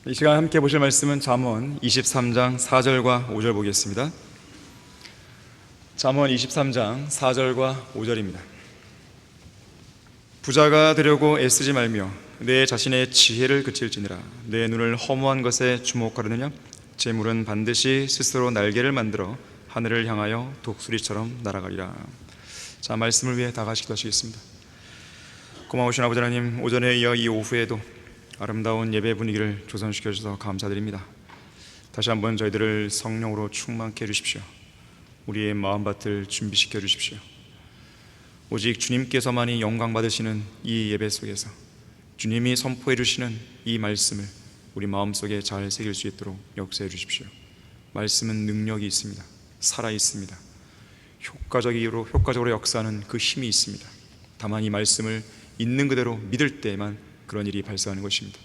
이 시간 함께 보실 말씀은 잠언 23장 4절과 5절 보겠습니다. 잠언 23장 4절과 5절입니다. 부자가 되려고 애쓰지 말며 내 자신의 지혜를 그칠지니라. 내 눈을 허무한 것에 주목하려느냐? 재물은 반드시 스스로 날개를 만들어 하늘을 향하여 독수리처럼 날아가리라. 자, 말씀을 위해 다 같이 기도하시겠습니다. 고마우신 아버지 하나님, 오전에 이어 이 오후에도 아름다운 예배 분위기를 조성시켜 주셔서 감사드립니다. 다시 한번 저희들을 성령으로 충만케 해주십시오. 우리의 마음밭을 준비시켜 주십시오. 오직 주님께서만이 영광 받으시는 이 예배 속에서 주님이 선포해 주시는 이 말씀을 우리 마음속에 잘 새길 수 있도록 역사해 주십시오. 말씀은 능력이 있습니다. 살아 있습니다. 효과적으로 역사하는 그 힘이 있습니다. 다만 이 말씀을 있는 그대로 믿을 때에만 그런 일이 발생하는 것입니다.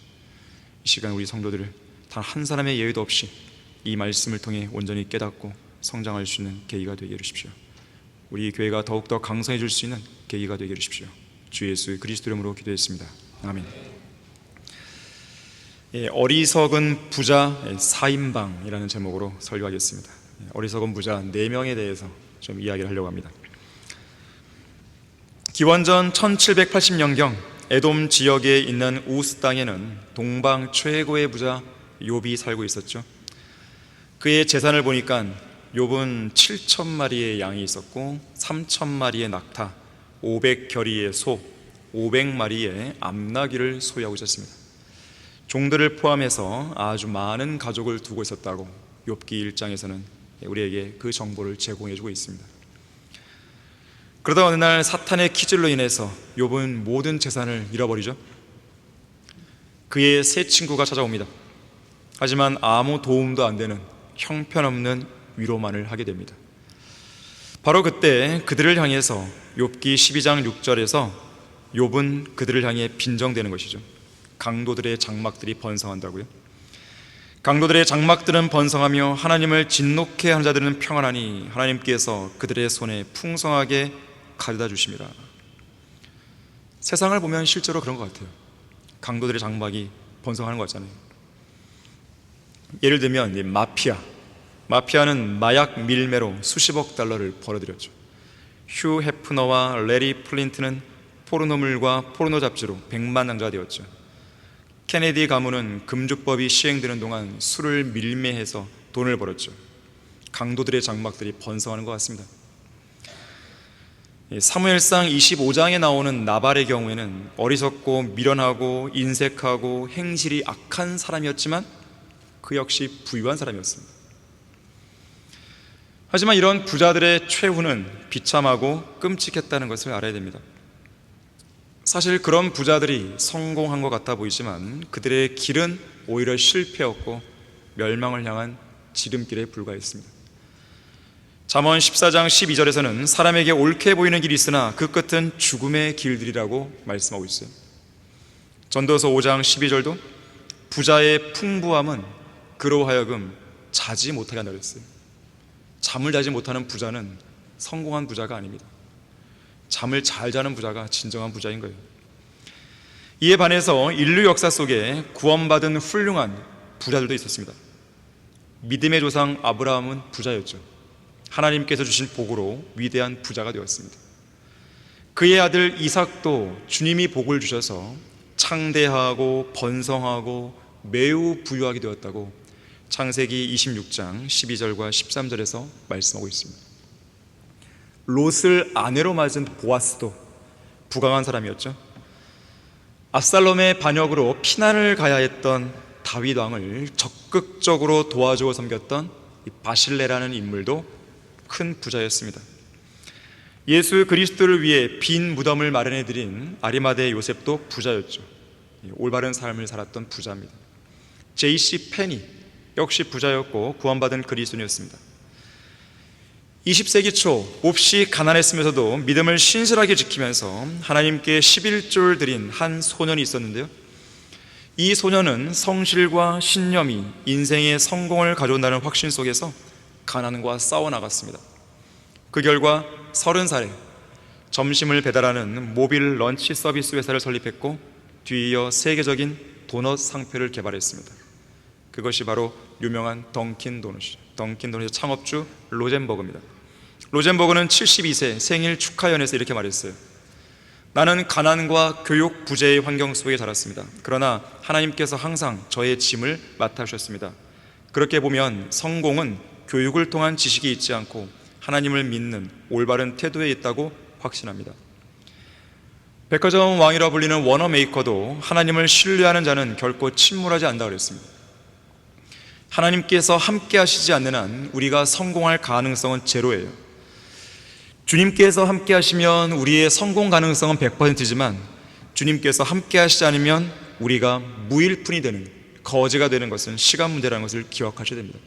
이 시간 우리 성도들을 단 한 사람의 예외도 없이 이 말씀을 통해 온전히 깨닫고 성장할 수 있는 계기가 되게 해주십시오. 우리 교회가 더욱더 강성해질 수 있는 계기가 되게 해주십시오. 주 예수 그리스도 이름으로 기도했습니다. 아멘. 어리석은 부자 4인방이라는 제목으로 설교하겠습니다. 어리석은 부자 4명에 대해서 좀 이야기를 하려고 합니다. 기원전 1780년경 에돔 지역에 있는 우스 땅에는 동방 최고의 부자 욥이 살고 있었죠. 그의 재산을 보니까 욥은 7,000마리의 양이 있었고 3,000마리의 낙타, 500겨리의 소, 500마리의 암나귀를 소유하고 있었습니다. 종들을 포함해서 아주 많은 가족을 두고 있었다고 욥기 1장에서는 우리에게 그 정보를 제공해주고 있습니다. 그러다 어느 날 사탄의 키질로 인해서 욥은 모든 재산을 잃어버리죠. 그의 세 친구가 찾아옵니다. 하지만 아무 도움도 안 되는 형편없는 위로만을 하게 됩니다. 바로 그때 그들을 향해서 욥기 12장 6절에서 욥은 그들을 향해 빈정대는 것이죠. 강도들의 장막들이 번성한다고요. 강도들의 장막들은 번성하며 하나님을 진노케 하는 자들은 평안하니 하나님께서 그들의 손에 풍성하게 가져다 주십니다. 세상을 보면 실제로 그런 것 같아요. 강도들의 장막이 번성하는 것 같잖아요. 예를 들면 마피아는 마약 밀매로 수십억 달러를 벌어들였죠. 휴 해프너와 레리 플린트는 포르노물과 포르노 잡지로 백만장자가 되었죠. 케네디 가문은 금주법이 시행되는 동안 술을 밀매해서 돈을 벌었죠. 강도들의 장막들이 번성하는 것 같습니다. 사무엘상 25장에 나오는 나발의 경우에는 어리석고 미련하고 인색하고 행실이 악한 사람이었지만 그 역시 부유한 사람이었습니다. 하지만 이런 부자들의 최후는 비참하고 끔찍했다는 것을 알아야 됩니다. 사실 그런 부자들이 성공한 것 같아 보이지만 그들의 길은 오히려 실패였고 멸망을 향한 지름길에 불과했습니다. 잠언 14장 12절에서는 사람에게 옳게 보이는 길이 있으나 그 끝은 죽음의 길들이라고 말씀하고 있어요. 전도서 5장 12절도 부자의 풍부함은 그로 하여금 자지 못하게 한다고 했어요. 잠을 자지 못하는 부자는 성공한 부자가 아닙니다. 잠을 잘 자는 부자가 진정한 부자인 거예요. 이에 반해서 인류 역사 속에 구원받은 훌륭한 부자들도 있었습니다. 믿음의 조상 아브라함은 부자였죠. 하나님께서 주신 복으로 위대한 부자가 되었습니다. 그의 아들 이삭도 주님이 복을 주셔서 창대하고 번성하고 매우 부유하게 되었다고 창세기 26장 12절과 13절에서 말씀하고 있습니다. 롯을 아내로 맞은 보아스도 부강한 사람이었죠. 압살롬의 반역으로 피난을 가야 했던 다윗 왕을 적극적으로 도와주어 섬겼던 바실레라는 인물도 큰 부자였습니다. 예수 그리스도를 위해 빈 무덤을 마련해드린 아리마대 요셉도 부자였죠. 올바른 삶을 살았던 부자입니다. J.C. 페니 역시 부자였고 구원받은 그리스도인이었습니다. 20세기 초 몹시 가난했으면서도 믿음을 신실하게 지키면서 하나님께 11조를 드린 한 소년이 있었는데요. 이 소년은 성실과 신념이 인생의 성공을 가져온다는 확신 속에서 가난과 싸워나갔습니다. 그 결과 30살에 점심을 배달하는 모빌 런치 서비스 회사를 설립했고 뒤이어 세계적인 도넛 상표를 개발했습니다. 그것이 바로 유명한 던킨 도넛이죠. 던킨 도넛의 창업주 로젠버그입니다. 로젠버그는 72세 생일 축하 연회에서 이렇게 말했어요. 나는 가난과 교육 부재의 환경 속에 자랐습니다. 그러나 하나님께서 항상 저의 짐을 맡아주셨습니다. 그렇게 보면 성공은 교육을 통한 지식이 있지 않고 하나님을 믿는 올바른 태도에 있다고 확신합니다. 백화점 왕이라 불리는 워너 메이커도 하나님을 신뢰하는 자는 결코 침몰하지 않는다고 그랬습니다. 하나님께서 함께 하시지 않는 한 우리가 성공할 가능성은 제로예요. 주님께서 함께 하시면 우리의 성공 가능성은 100%지만 주님께서 함께 하시지 않으면 우리가 무일푼이 되는, 거지가 되는 것은 시간 문제라는 것을 기억하셔야 됩니다.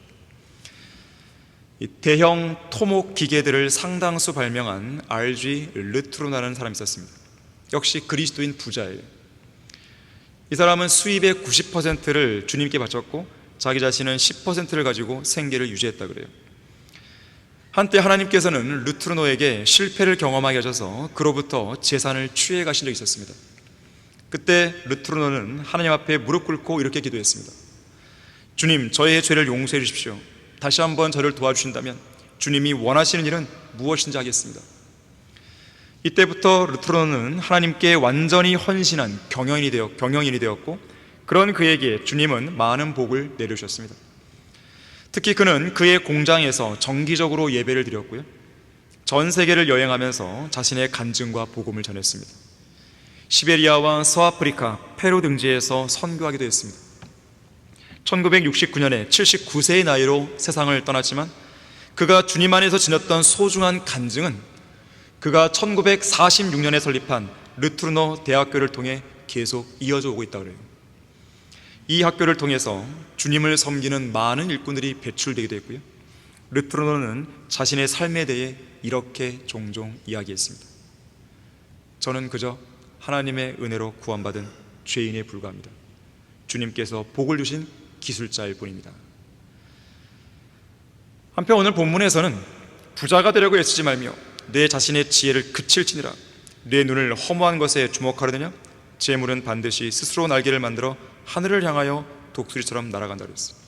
이 대형 토목 기계들을 상당수 발명한 RG 르트루나라는 사람이 있었습니다. 역시 그리스도인 부자예요. 이 사람은 수입의 90%를 주님께 바쳤고 자기 자신은 10%를 가지고 생계를 유지했다 그래요. 한때 하나님께서는 르트루노에게 실패를 경험하게 하셔서 그로부터 재산을 취해 가신 적이 있었습니다. 그때 르트루노는 하나님 앞에 무릎 꿇고 이렇게 기도했습니다. 주님, 저의 죄를 용서해 주십시오. 다시 한번 저를 도와주신다면 주님이 원하시는 일은 무엇인지 하겠습니다. 이때부터 르트루노는 하나님께 완전히 헌신한 경영인이 되었고 그런 그에게 주님은 많은 복을 내려주셨습니다. 특히 그는 그의 공장에서 정기적으로 예배를 드렸고요, 전 세계를 여행하면서 자신의 간증과 복음을 전했습니다. 시베리아와 서아프리카, 페루 등지에서 선교하기도 했습니다. 1969년에 79세의 나이로 세상을 떠났지만 그가 주님 안에서 지녔던 소중한 간증은 그가 1946년에 설립한 르트루노 대학교를 통해 계속 이어져 오고 있다고 해요. 이 학교를 통해서 주님을 섬기는 많은 일꾼들이 배출되기도 했고요, 르트루노는 자신의 삶에 대해 이렇게 종종 이야기했습니다. 저는 그저 하나님의 은혜로 구원받은 죄인에 불과합니다. 주님께서 복을 주신 기술자일 뿐입니다. 한편 오늘 본문에서는 부자가 되려고 애쓰지 말며 내 자신의 지혜를 그칠지니라. 내 눈을 허무한 것에 주목하려느냐? 재물은 반드시 스스로 날개를 만들어 하늘을 향하여 독수리처럼 날아간다 그랬어요.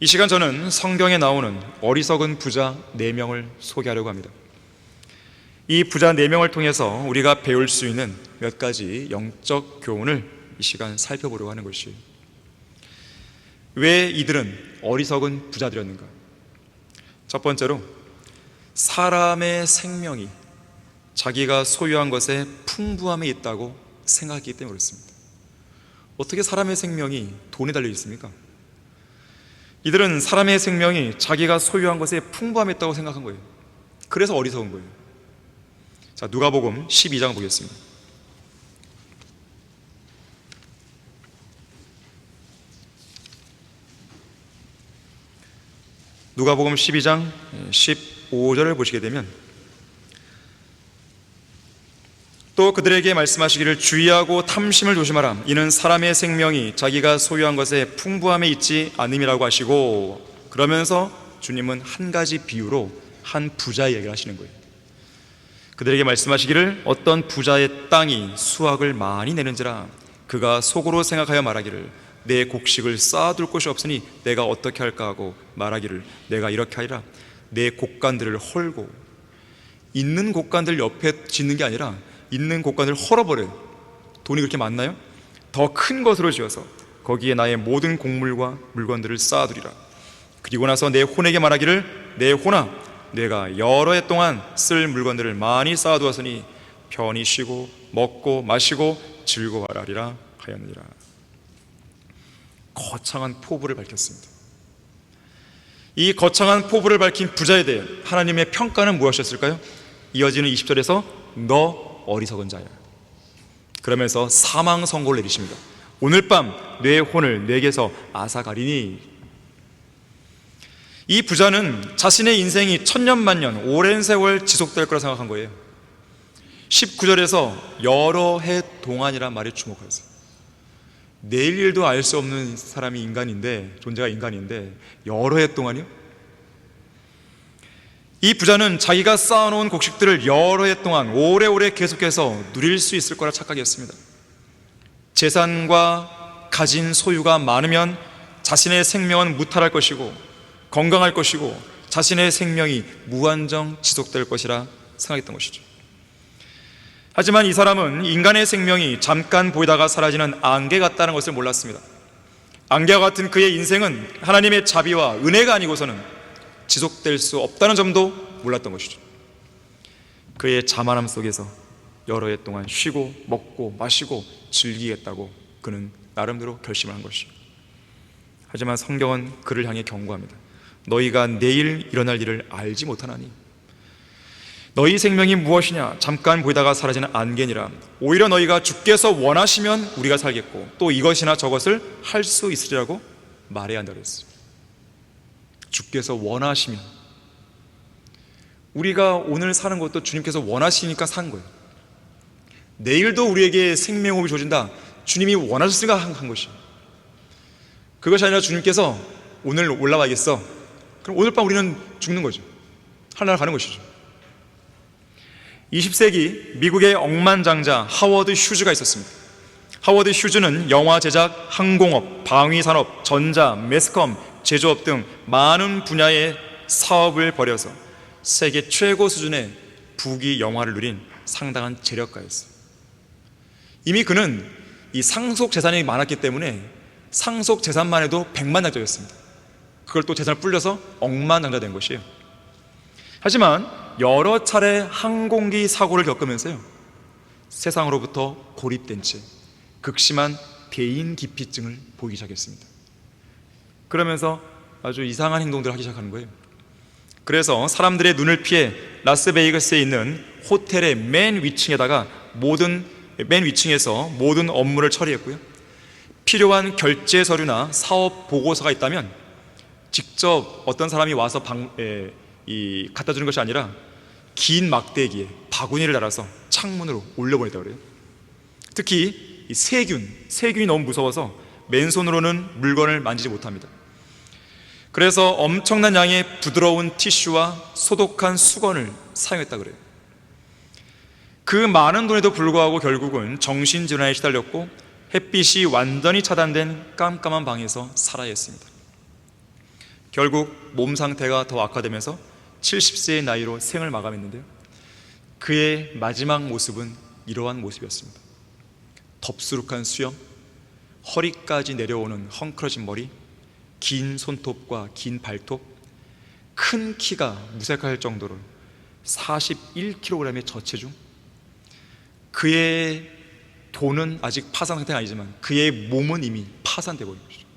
이 시간 저는 성경에 나오는 어리석은 부자 4명을 소개하려고 합니다. 이 부자 4명을 통해서 우리가 배울 수 있는 몇 가지 영적 교훈을 이 시간 살펴보려고 하는 것이에요. 왜 이들은 어리석은 부자들이었는가? 첫 번째로, 사람의 생명이 자기가 소유한 것에 풍부함이 있다고 생각했기 때문에 그렇습니다. 어떻게 사람의 생명이 돈에 달려 있습니까? 이들은 사람의 생명이 자기가 소유한 것에 풍부함이 있다고 생각한 거예요. 그래서 어리석은 거예요. 자, 누가복음 12장 보겠습니다. 누가복음 12장 15절을 보시게 되면, 또 그들에게 말씀하시기를 주의하고 탐심을 조심하라. 이는 사람의 생명이 자기가 소유한 것에 풍부함에 있지 않음이라고 하시고, 그러면서 주님은 한 가지 비유로 한 부자의 얘기를 하시는 거예요. 그들에게 말씀하시기를 어떤 부자의 땅이 수확을 많이 내는지라. 그가 속으로 생각하여 말하기를 내 곡식을 쌓아둘 곳이 없으니 내가 어떻게 할까 하고 말하기를 내가 이렇게 하리라. 내 곡간들을 헐고, 있는 곡간들 옆에 짓는 게 아니라 있는 곡간을 헐어버려요. 돈이 그렇게 많나요? 더 큰 것으로 지어서 거기에 나의 모든 곡물과 물건들을 쌓아두리라. 그리고 나서 내 혼에게 말하기를 내 혼아, 내가 여러 해 동안 쓸 물건들을 많이 쌓아두었으니 편히 쉬고 먹고 마시고 즐거워하리라 하였느니라. 거창한 포부를 밝혔습니다. 이 거창한 포부를 밝힌 부자에 대해 하나님의 평가는 무엇이었을까요? 이어지는 20절에서 너 어리석은 자야, 그러면서 사망 선고를 내리십니다. 오늘 밤 내 혼을 내게서 앗아가리니. 이 부자는 자신의 인생이 천년만년 오랜 세월 지속될 거라 생각한 거예요. 19절에서 여러 해 동안이란 말에 주목하세요. 내일 일도 알 수 없는 사람이 존재가 인간인데 여러 해 동안이요? 이 부자는 자기가 쌓아놓은 곡식들을 여러 해 동안 오래오래 계속해서 누릴 수 있을 거라 착각했습니다. 재산과 가진 소유가 많으면 자신의 생명은 무탈할 것이고 건강할 것이고 자신의 생명이 무한정 지속될 것이라 생각했던 것이죠. 하지만 이 사람은 인간의 생명이 잠깐 보이다가 사라지는 안개 같다는 것을 몰랐습니다. 안개와 같은 그의 인생은 하나님의 자비와 은혜가 아니고서는 지속될 수 없다는 점도 몰랐던 것이죠. 그의 자만함 속에서 여러 해 동안 쉬고 먹고 마시고 즐기겠다고 그는 나름대로 결심을 한 것이죠. 하지만 성경은 그를 향해 경고합니다. 너희가 내일 일어날 일을 알지 못하나니 너희 생명이 무엇이냐? 잠깐 보이다가 사라지는 안개니라. 오히려 너희가 주께서 원하시면 우리가 살겠고 또 이것이나 저것을 할 수 있으리라고 말해야 한다고 했어요. 주께서 원하시면, 우리가 오늘 사는 것도 주님께서 원하시니까 산 거예요. 내일도 우리에게 생명호흡이 주어진다, 주님이 원하셨으니까 한 것이에요. 그것이 아니라 주님께서 오늘 올라와야겠어, 그럼 오늘 밤 우리는 죽는 거죠. 하늘나라 가는 것이죠. 20세기 미국의 억만장자 하워드 휴즈가 있었습니다. 하워드 휴즈는 영화 제작, 항공업, 방위산업, 전자, 매스컴, 제조업 등 많은 분야의 사업을 벌여서 세계 최고 수준의 부귀 영화를 누린 상당한 재력가였어요. 이미 그는 이 상속 재산이 많았기 때문에 상속 재산만 해도 100만장자였습니다. 그걸 또 재산을 불려서 억만장자 된 것이에요. 하지만 여러 차례 항공기 사고를 겪으면서요, 세상으로부터 고립된 채 극심한 대인기피증을 보이기 시작했습니다. 그러면서 아주 이상한 행동들을 하기 시작하는 거예요. 그래서 사람들의 눈을 피해 라스베이거스에 있는 호텔의 맨 위층에서 모든 업무를 처리했고요, 필요한 결제 서류나 사업 보고서가 있다면 직접 어떤 사람이 와서 갖다 주는 것이 아니라 긴 막대기에 바구니를 달아서 창문으로 올려보냈다고 그래요. 특히 이 세균이 너무 무서워서 맨손으로는 물건을 만지지 못합니다. 그래서 엄청난 양의 부드러운 티슈와 소독한 수건을 사용했다고 그래요. 그 많은 돈에도 불구하고 결국은 정신질환에 시달렸고 햇빛이 완전히 차단된 깜깜한 방에서 살아야 했습니다. 결국 몸 상태가 더 악화되면서 70세의 나이로 생을 마감했는데요, 그의 마지막 모습은 이러한 모습이었습니다. 덥수룩한 수염, 허리까지 내려오는 헝클어진 머리, 긴 손톱과 긴 발톱, 큰 키가 무색할 정도로 41kg의 저체중. 그의 돈은 아직 파산 상태가 아니지만 그의 몸은 이미 파산되고 있는 것이죠.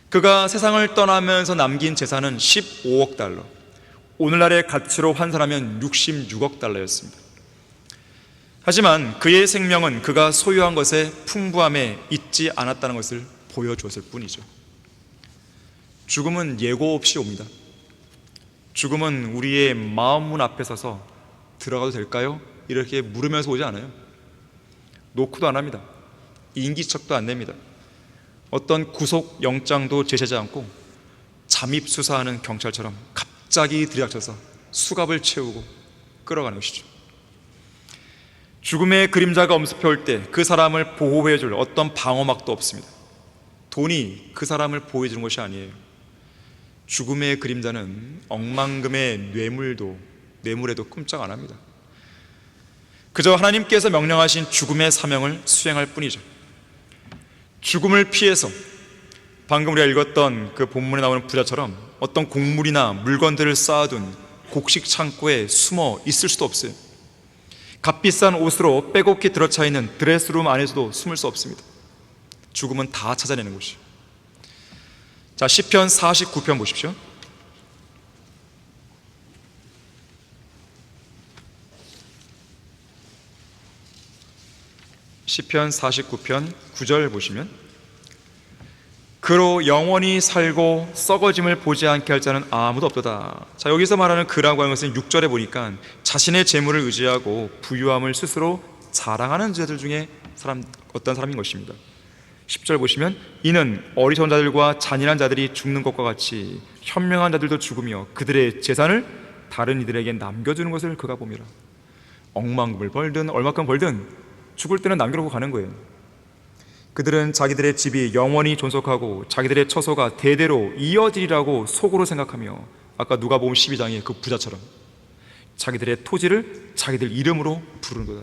그가 세상을 떠나면서 남긴 재산은 15억 달러, 오늘날의 가치로 환산하면 66억 달러였습니다. 하지만 그의 생명은 그가 소유한 것의 풍부함에 있지 않았다는 것을 보여주었을 뿐이죠. 죽음은 예고 없이 옵니다. 죽음은 우리의 마음 문 앞에 서서 들어가도 될까요? 이렇게 물으면서 오지 않아요. 노크도 안 합니다. 인기척도 안 냅니다. 어떤 구속 영장도 제시하지 않고 잠입 수사하는 경찰처럼 갑자기 들이닥쳐서 수갑을 채우고 끌어가는 것이죠. 죽음의 그림자가 엄습해 올 때 그 사람을 보호해 줄 어떤 방어막도 없습니다. 돈이 그 사람을 보호해 주는 것이 아니에요. 죽음의 그림자는 억만금의 뇌물에도 꼼짝 안 합니다. 그저 하나님께서 명령하신 죽음의 사명을 수행할 뿐이죠. 죽음을 피해서 방금 우리가 읽었던 그 본문에 나오는 부자처럼 어떤 곡물이나 물건들을 쌓아둔 곡식 창고에 숨어 있을 수도 없어요. 값비싼 옷으로 빼곡히 들어차 있는 드레스룸 안에서도 숨을 수 없습니다. 죽음은 다 찾아내는 것이죠. 자, 시편 49편 보십시오. 시편 49편 9절 보시면, 그로 영원히 살고 썩어짐을 보지 않게 할 자는 아무도 없도다. 자, 여기서 말하는 그라고 하는 것은 6절에 보니까 자신의 재물을 의지하고 부유함을 스스로 자랑하는 자들 중에 어떤 사람인 것입니다. 10절 보시면, 이는 어리석은 자들과 잔인한 자들이 죽는 것과 같이 현명한 자들도 죽으며 그들의 재산을 다른 이들에게 남겨주는 것을 그가 봅니다. 억만금을 벌든 얼마큼 벌든 죽을 때는 남겨놓고 가는 거예요. 그들은 자기들의 집이 영원히 존속하고 자기들의 처소가 대대로 이어지리라고 속으로 생각하며, 아까 누가복음 12장의 그 부자처럼 자기들의 토지를 자기들 이름으로 부르는도다.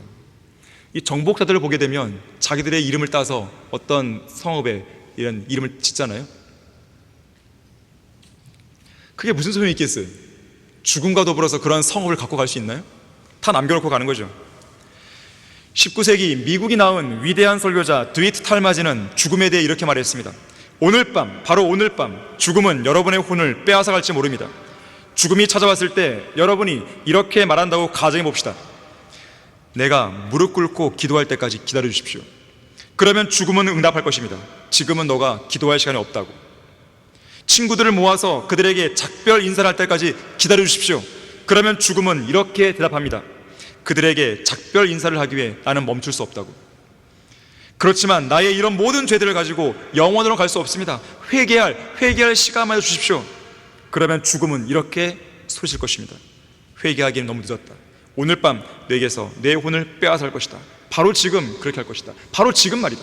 이 정복자들을 보게 되면 자기들의 이름을 따서 어떤 성읍에 이런 이름을 짓잖아요. 그게 무슨 소용이 있겠어요? 죽음과 더불어서 그런 성읍을 갖고 갈 수 있나요? 다 남겨놓고 가는 거죠. 19세기 미국이 낳은 위대한 설교자 드위트 탈마지는 죽음에 대해 이렇게 말했습니다. 오늘 밤, 바로 오늘 밤, 죽음은 여러분의 혼을 빼앗아 갈지 모릅니다. 죽음이 찾아왔을 때 여러분이 이렇게 말한다고 가정해 봅시다. 내가 무릎 꿇고 기도할 때까지 기다려 주십시오. 그러면 죽음은 응답할 것입니다. 지금은 너가 기도할 시간이 없다고. 친구들을 모아서 그들에게 작별 인사를 할 때까지 기다려 주십시오. 그러면 죽음은 이렇게 대답합니다. 그들에게 작별 인사를 하기 위해 나는 멈출 수 없다고. 그렇지만 나의 이런 모든 죄들을 가지고 영원으로 갈 수 없습니다. 회개할 시간만 주십시오. 그러면 죽음은 이렇게 소리칠 것입니다. 회개하기는 너무 늦었다. 오늘 밤 내게서 내 혼을 빼앗아 할 것이다. 바로 지금 그렇게 할 것이다. 바로 지금 말이다.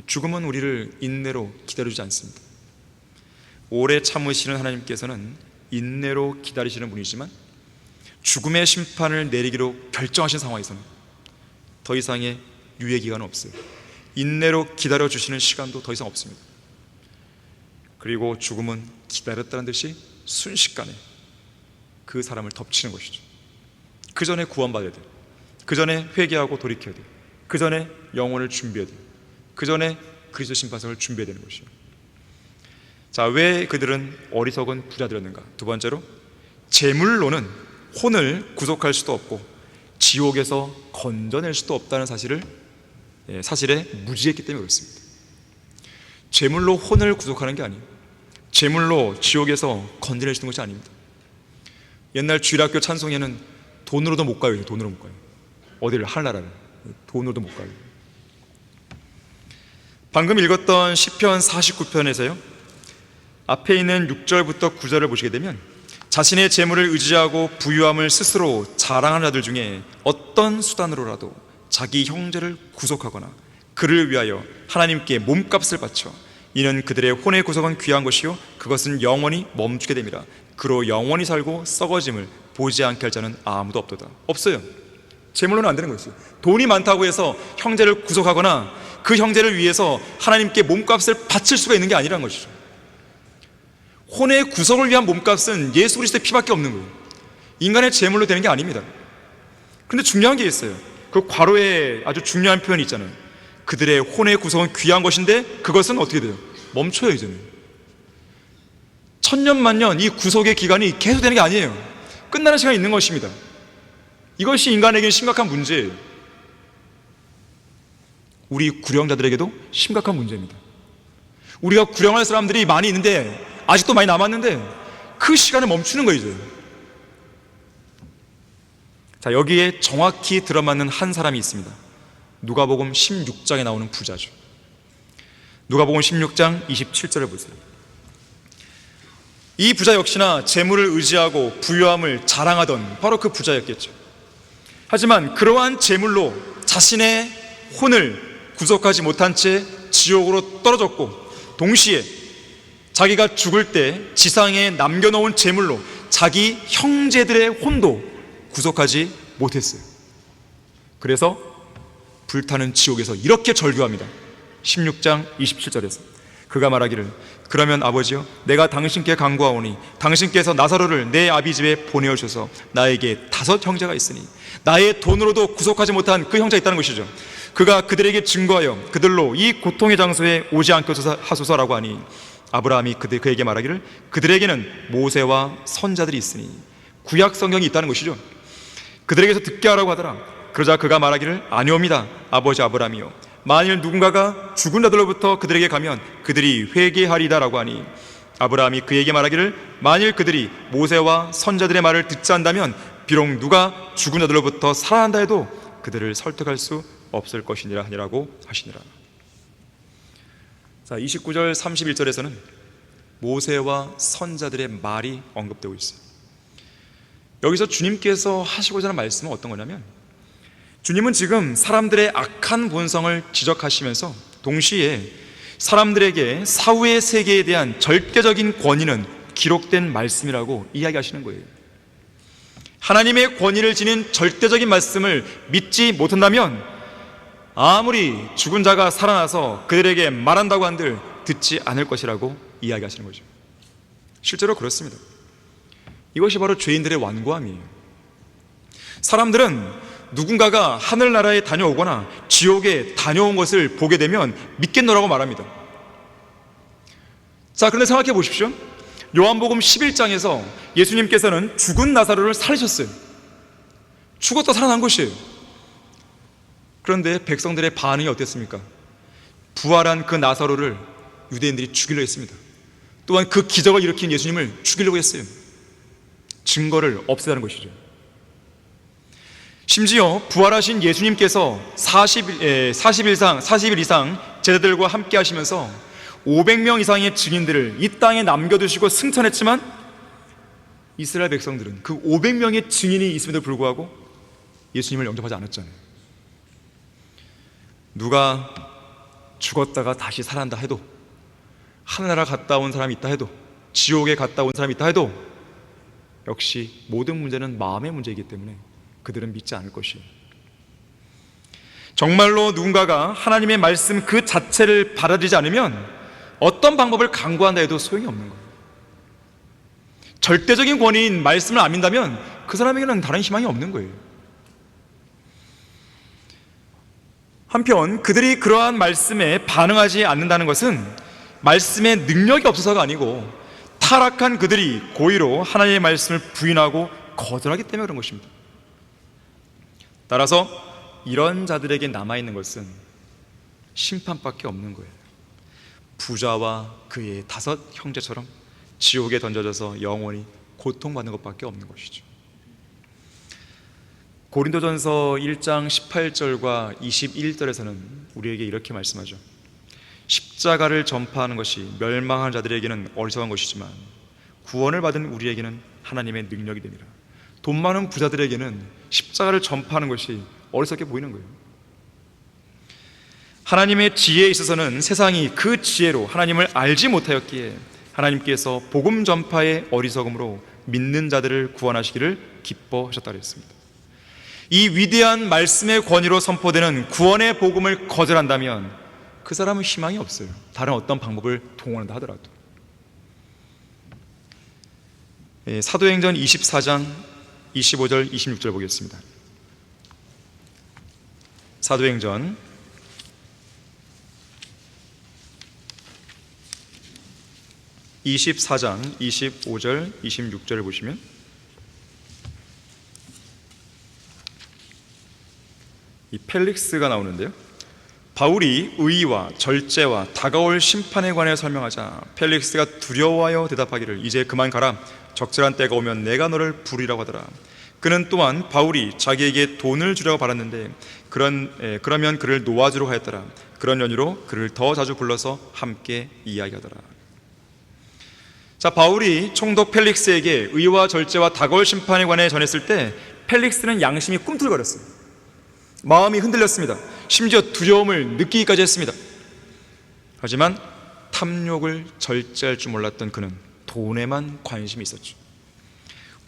죽음은 우리를 인내로 기다려주지 않습니다. 오래 참으시는 하나님께서는 인내로 기다리시는 분이지만 죽음의 심판을 내리기로 결정하신 상황에서는 더 이상의 유예 기간은 없어요. 인내로 기다려주시는 시간도 더 이상 없습니다. 그리고 죽음은 기다렸다는 듯이 순식간에 그 사람을 덮치는 것이죠. 그 전에 구원받아야 돼요. 그 전에 회개하고 돌이켜야 돼요. 그 전에 영혼을 준비해야 돼요. 그 전에 그리스도 심판석을 준비해야 되는 것이죠. 자, 왜 그들은 어리석은 부자들이었는가? 두 번째로, 재물로는 혼을 구속할 수도 없고 지옥에서 건져낼 수도 없다는 사실에 무지했기 때문에 그렇습니다. 재물로 혼을 구속하는 게 아니에요. 재물로 지옥에서 건져낼 수 있는 것이 아닙니다. 옛날 주일학교 찬송에는 돈으로도 못 가요. 돈으로 못 가요. 어디를, 하늘나라를 돈으로도 못 가요. 방금 읽었던 시편 49편에서요, 앞에 있는 6절부터 9절을 보시게 되면 자신의 재물을 의지하고 부유함을 스스로 자랑하는 자들 중에 어떤 수단으로라도 자기 형제를 구속하거나 그를 위하여 하나님께 몸값을 바쳐 이는 그들의 혼의 구속은 귀한 것이요 그것은 영원히 멈추게 됨이라. 그로 영원히 살고 썩어짐을 보지 않게 할 자는 아무도 없도다. 없어요. 재물로는 안 되는 거였어요. 돈이 많다고 해서 형제를 구속하거나 그 형제를 위해서 하나님께 몸값을 바칠 수가 있는 게 아니라는 것이죠. 혼의 구속을 위한 몸값은 예수 그리스도의 피밖에 없는 거예요. 인간의 재물로 되는 게 아닙니다. 그런데 중요한 게 있어요. 그 괄호에 아주 중요한 표현이 있잖아요. 그들의 혼의 구속은 귀한 것인데 그것은 어떻게 돼요? 멈춰요. 이제는 천년만년 이 구속의 기간이 계속되는 게 아니에요. 끝나는 시간이 있는 것입니다. 이것이 인간에게는 심각한 문제예요. 우리 구령자들에게도 심각한 문제입니다. 우리가 구령할 사람들이 많이 있는데, 아직도 많이 남았는데 그 시간을 멈추는 거예요. 이제. 자, 여기에 정확히 들어맞는 한 사람이 있습니다. 누가복음 16장에 나오는 부자죠. 누가복음 16장 27절을 보세요. 이 부자 역시나 재물을 의지하고 부유함을 자랑하던 바로 그 부자였겠죠. 하지만 그러한 재물로 자신의 혼을 구속하지 못한 채 지옥으로 떨어졌고, 동시에 자기가 죽을 때 지상에 남겨놓은 재물로 자기 형제들의 혼도 구속하지 못했어요. 그래서 불타는 지옥에서 이렇게 절규합니다. 16장 27절에서 그가 말하기를 그러면 아버지여 내가 당신께 간구하오니 당신께서 나사로를 내 아비 집에 보내어 주셔서 나에게 5 형제가 있으니 나의 돈으로도 구속하지 못한 그 형제가 있다는 것이죠. 그가 그들에게 증거하여 그들로 이 고통의 장소에 오지 않게 하소서라고 하니 아브라함이 그에게 말하기를 그들에게는 모세와 선자들이 있으니 구약 성경이 있다는 것이죠. 그들에게서 듣게 하라고 하더라. 그러자 그가 말하기를 아니옵니다 아버지 아브라함이요 만일 누군가가 죽은 자들로부터 그들에게 가면 그들이 회개하리다라고 하니 아브라함이 그에게 말하기를 만일 그들이 모세와 선자들의 말을 듣지 않는다면 비록 누가 죽은 자들로부터 살아난다 해도 그들을 설득할 수 없을 것이니라 하니라고 하시니라. 자, 29절 31절에서는 모세와 선자들의 말이 언급되고 있어요. 여기서 주님께서 하시고자 하는 말씀은 어떤 거냐면 주님은 지금 사람들의 악한 본성을 지적하시면서 동시에 사람들에게 사후의 세계에 대한 절대적인 권위는 기록된 말씀이라고 이야기하시는 거예요. 하나님의 권위를 지닌 절대적인 말씀을 믿지 못한다면 아무리 죽은 자가 살아나서 그들에게 말한다고 한들 듣지 않을 것이라고 이야기하시는 거죠. 실제로 그렇습니다. 이것이 바로 죄인들의 완고함이에요. 사람들은 누군가가 하늘나라에 다녀오거나 지옥에 다녀온 것을 보게 되면 믿겠노라고 말합니다. 자, 그런데 생각해 보십시오. 요한복음 11장에서 예수님께서는 죽은 나사로를 살리셨어요. 죽었다 살아난 것이에요. 그런데 백성들의 반응이 어땠습니까? 부활한 그 나사로를 유대인들이 죽이려 했습니다. 또한 그 기적을 일으킨 예수님을 죽이려고 했어요. 증거를 없애라는 것이죠. 심지어 부활하신 예수님께서 40일 이상 제자들과 함께 하시면서 500명 이상의 증인들을 이 땅에 남겨두시고 승천했지만 이스라엘 백성들은 그 500명의 증인이 있음에도 불구하고 예수님을 영접하지 않았잖아요. 누가 죽었다가 다시 살아난다 해도, 하늘나라 갔다 온 사람이 있다 해도, 지옥에 갔다 온 사람이 있다 해도 역시 모든 문제는 마음의 문제이기 때문에 그들은 믿지 않을 것이에요. 정말로 누군가가 하나님의 말씀 그 자체를 받아들이지 않으면 어떤 방법을 강구한다 해도 소용이 없는 거예요. 절대적인 권위인 말씀을 안 믿는다면 그 사람에게는 다른 희망이 없는 거예요. 한편 그들이 그러한 말씀에 반응하지 않는다는 것은 말씀에 능력이 없어서가 아니고 타락한 그들이 고의로 하나님의 말씀을 부인하고 거절하기 때문에 그런 것입니다. 따라서 이런 자들에게 남아있는 것은 심판밖에 없는 거예요. 부자와 그의 5 형제처럼 지옥에 던져져서 영원히 고통받는 것밖에 없는 것이죠. 고린도전서 1장 18절과 21절에서는 우리에게 이렇게 말씀하죠. 십자가를 전파하는 것이 멸망한 자들에게는 어리석은 것이지만 구원을 받은 우리에게는 하나님의 능력이 됩니다. 돈 많은 부자들에게는 십자가를 전파하는 것이 어리석게 보이는 거예요. 하나님의 지혜에 있어서는 세상이 그 지혜로 하나님을 알지 못하였기에 하나님께서 복음 전파의 어리석음으로 믿는 자들을 구원하시기를 기뻐하셨다고 했습니다. 이 위대한 말씀의 권위로 선포되는 구원의 복음을 거절한다면 그 사람은 희망이 없어요. 다른 어떤 방법을 동원한다 하더라도. 사도행전 24장 25절 26절 보겠습니다. 사도행전 24장 25절 26절을 보시면 이 펠릭스가 나오는데요. 바울이 의와 절제와 다가올 심판에 관해 설명하자 펠릭스가 두려워하여 대답하기를 이제 그만 가라. 적절한 때가 오면 내가 너를 부르리라고 하더라. 그는 또한 바울이 자기에게 돈을 주려고 바랐는데 그러면 그를 놓아주려고 하였더라. 그런 연유로 그를 더 자주 불러서 함께 이야기하더라. 자, 바울이 총독 펠릭스에게 의와 절제와 다가올 심판에 관해 전했을 때 펠릭스는 양심이 꿈틀거렸어요. 마음이 흔들렸습니다. 심지어 두려움을 느끼기까지 했습니다. 하지만 탐욕을 절제할 줄 몰랐던 그는 돈에만 관심이 있었죠.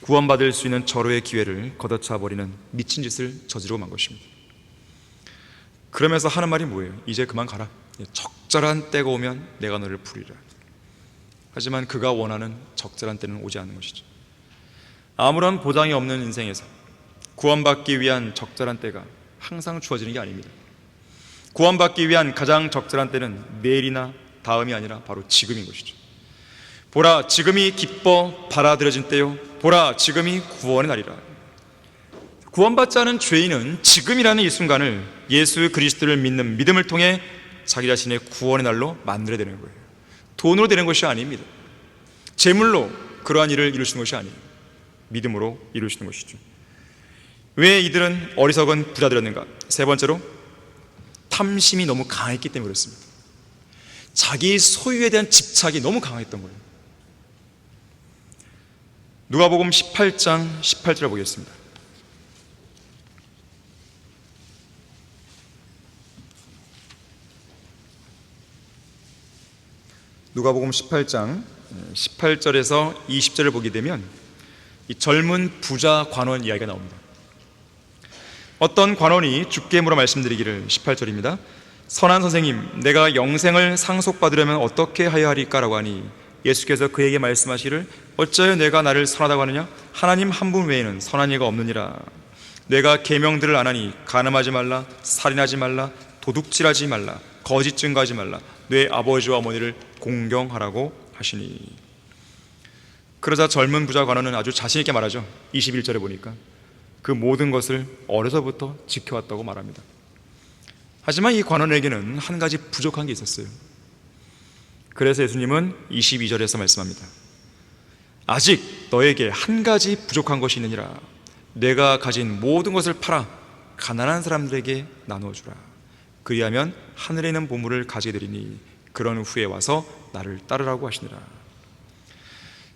구원받을 수 있는 절호의 기회를 걷어차버리는 미친 짓을 저지르고 만 것입니다. 그러면서 하는 말이 뭐예요? 이제 그만 가라. 적절한 때가 오면 내가 너를 부르리라. 하지만 그가 원하는 적절한 때는 오지 않는 것이죠. 아무런 보장이 없는 인생에서 구원받기 위한 적절한 때가 항상 주어지는 게 아닙니다. 구원받기 위한 가장 적절한 때는 내일이나 다음이 아니라 바로 지금인 것이죠. 보라, 지금이 기뻐 받아들여진 때요. 보라, 지금이 구원의 날이라. 구원받지 않은 죄인은 지금이라는 이 순간을 예수 그리스도를 믿는 믿음을 통해 자기 자신의 구원의 날로 만들어야 되는 거예요. 돈으로 되는 것이 아닙니다. 재물로 그러한 일을 이루시는 것이 아니에요. 믿음으로 이루시는 것이죠. 왜 이들은 어리석은 부자들이었는가? 세 번째로 탐심이 너무 강했기 때문에 그렇습니다. 자기 소유에 대한 집착이 너무 강했던 거예요. 누가복음 18장 18절을 보겠습니다. 누가복음 18장 18절에서 20절을 보게 되면 이 젊은 부자 관원 이야기가 나옵니다. 어떤 관원이 주께 물어 말씀드리기를, 18절입니다. 선한 선생님, 내가 영생을 상속받으려면 어떻게 하여야 하리까라고 하니 예수께서 그에게 말씀하시기를, 어찌하여 내가 나를 선하다고 하느냐? 하나님 한 분 외에는 선한 이가 없느니라. 내가 계명들을 안 하니 간음하지 말라, 살인하지 말라, 도둑질하지 말라, 거짓 증거하지 말라, 내 아버지와 어머니를 공경하라고 하시니. 그러자 젊은 부자 관원은 아주 자신 있게 말하죠. 21절에 보니까 그 모든 것을 어려서부터 지켜왔다고 말합니다. 하지만 이 관원에게는 한 가지 부족한 게 있었어요. 그래서 예수님은 22절에서 말씀합니다. 아직 너에게 한 가지 부족한 것이 있느니라. 내가 가진 모든 것을 팔아 가난한 사람들에게 나누어 주라. 그리하면 하늘에 있는 보물을 가지게 되리니 그런 후에 와서 나를 따르라고 하시니라.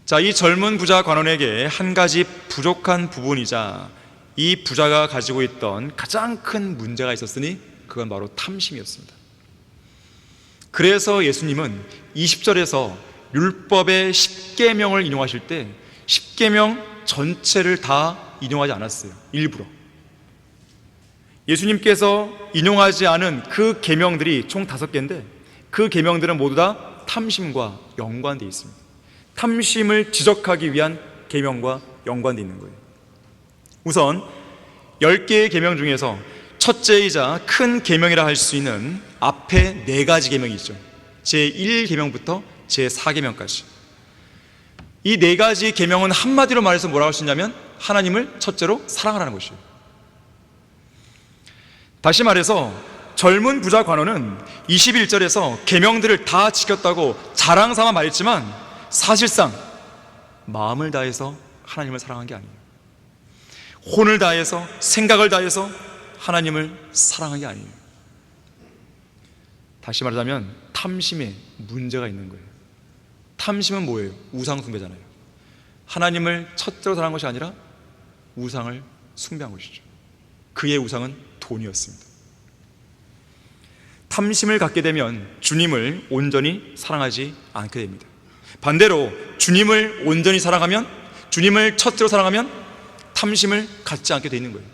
자, 이 젊은 부자 관원에게 한 가지 부족한 부분이자 이 부자가 가지고 있던 가장 큰 문제가 있었으니 그건 바로 탐심이었습니다. 그래서 예수님은 20절에서 율법의 10계명을 인용하실 때 10계명 전체를 다 인용하지 않았어요. 일부러. 예수님께서 인용하지 않은 그 계명들이 총 5개인데 그 계명들은 모두 다 탐심과 연관되어 있습니다. 탐심을 지적하기 위한 계명과 연관되어 있는 거예요. 우선 10개의 계명 중에서 첫째이자 큰 계명이라 할 수 있는 앞에 4가지 계명이 있죠. 제1계명부터 제4계명까지. 이 4가지 계명은 한마디로 말해서 뭐라고 할 수 있냐면 하나님을 첫째로 사랑하라는 것이에요. 다시 말해서 젊은 부자 관원은 21절에서 계명들을 다 지켰다고 자랑삼아 말했지만 사실상 마음을 다해서 하나님을 사랑한 게 아니에요. 혼을 다해서, 생각을 다해서 하나님을 사랑한 게 아니에요. 다시 말하자면 탐심에 문제가 있는 거예요. 탐심은 뭐예요? 우상 숭배잖아요. 하나님을 첫째로 사랑한 것이 아니라 우상을 숭배한 것이죠. 그의 우상은 돈이었습니다. 탐심을 갖게 되면 주님을 온전히 사랑하지 않게 됩니다. 반대로 주님을 온전히 사랑하면, 주님을 첫째로 사랑하면 탐심을 갖지 않게 돼 있는 거예요.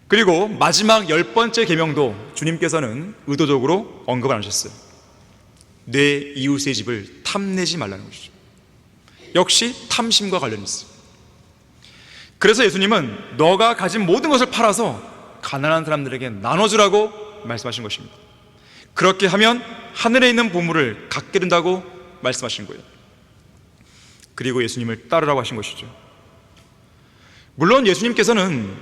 그리고 마지막 10번째 계명도 주님께서는 의도적으로 언급을 안 하셨어요. 내 이웃의 집을 탐내지 말라는 것이죠. 역시 탐심과 관련이 있어요. 그래서 예수님은 너가 가진 모든 것을 팔아서 가난한 사람들에게 나눠주라고 말씀하신 것입니다. 그렇게 하면 하늘에 있는 보물을 갖게 된다고 말씀하신 거예요. 그리고 예수님을 따르라고 하신 것이죠. 물론 예수님께서는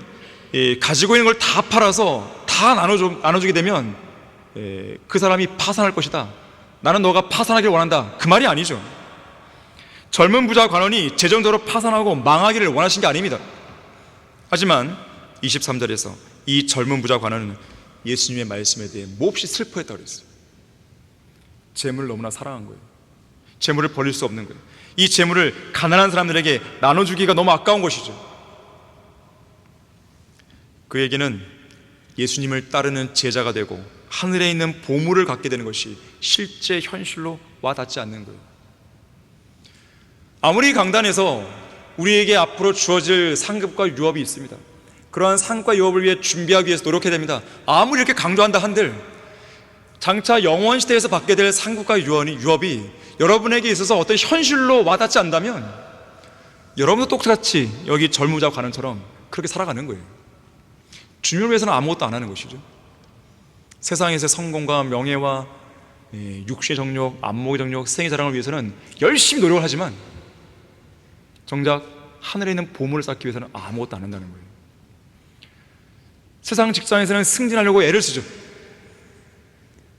가지고 있는 걸 다 팔아서 다 나눠주게 되면 그 사람이 파산할 것이다, 나는 너가 파산하기를 원한다, 그 말이 아니죠. 젊은 부자 관원이 재정적으로 파산하고 망하기를 원하신 게 아닙니다. 하지만 23절에서 이 젊은 부자 관원은 예수님의 말씀에 대해 몹시 슬퍼했다고 그랬어요. 재물을 너무나 사랑한 거예요. 재물을 버릴 수 없는 거예요. 이 재물을 가난한 사람들에게 나눠주기가 너무 아까운 것이죠. 그에게는 예수님을 따르는 제자가 되고 하늘에 있는 보물을 갖게 되는 것이 실제 현실로 와닿지 않는 거예요. 아무리 강단해서 우리에게 앞으로 주어질 상급과 유업이 있습니다. 그러한 상급과 유업을 위해 준비하기 위해서 노력해야 됩니다. 아무리 이렇게 강조한다 한들 장차 영원 시대에서 받게 될 상급과 유업이 여러분에게 있어서 어떤 현실로 와닿지 않다면 여러분도 똑같이 여기 젊은 부자 관원처럼 그렇게 살아가는 거예요. 주님을 위해서는 아무것도 안 하는 것이죠. 세상에서의 성공과 명예와 육신의 정욕, 안목의 정욕, 생의 자랑을 위해서는 열심히 노력을 하지만 정작 하늘에 있는 보물을 쌓기 위해서는 아무것도 안 한다는 거예요. 세상 직장에서는 승진하려고 애를 쓰죠.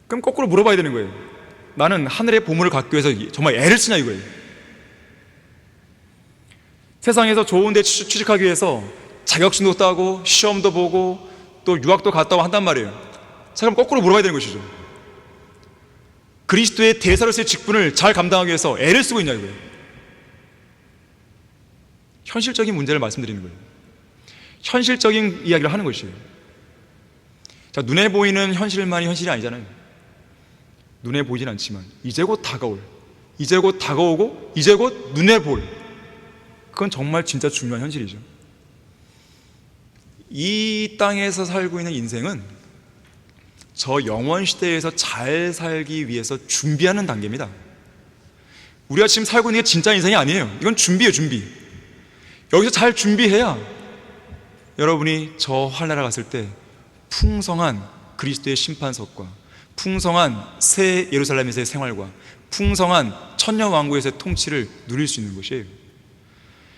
그럼 거꾸로 물어봐야 되는 거예요. 나는 하늘의 보물을 갖기 위해서 정말 애를 쓰냐 이거예요. 세상에서 좋은 데 취직하기 위해서 자격증도 따고 시험도 보고 또 유학도 갔다 와 한단 말이에요. 자, 그럼 거꾸로 물어봐야 되는 것이죠. 그리스도의 대사로서의 직분을 잘 감당하기 위해서 애를 쓰고 있냐 이거예요. 현실적인 문제를 말씀드리는 거예요. 현실적인 이야기를 하는 것이에요. 자, 눈에 보이는 현실만이 현실이 아니잖아요. 눈에 보이진 않지만 이제 곧 다가올, 이제 곧 다가오고 이제 곧 눈에 볼, 그건 정말 진짜 중요한 현실이죠. 이 땅에서 살고 있는 인생은 저 영원 시대에서 잘 살기 위해서 준비하는 단계입니다. 우리가 지금 살고 있는 게 진짜 인생이 아니에요. 이건 준비예요, 준비. 여기서 잘 준비해야 여러분이 저 하늘나라 갔을 때 풍성한 그리스도의 심판석과 풍성한 새 예루살렘에서의 생활과 풍성한 천년왕국에서의 통치를 누릴 수 있는 것이에요.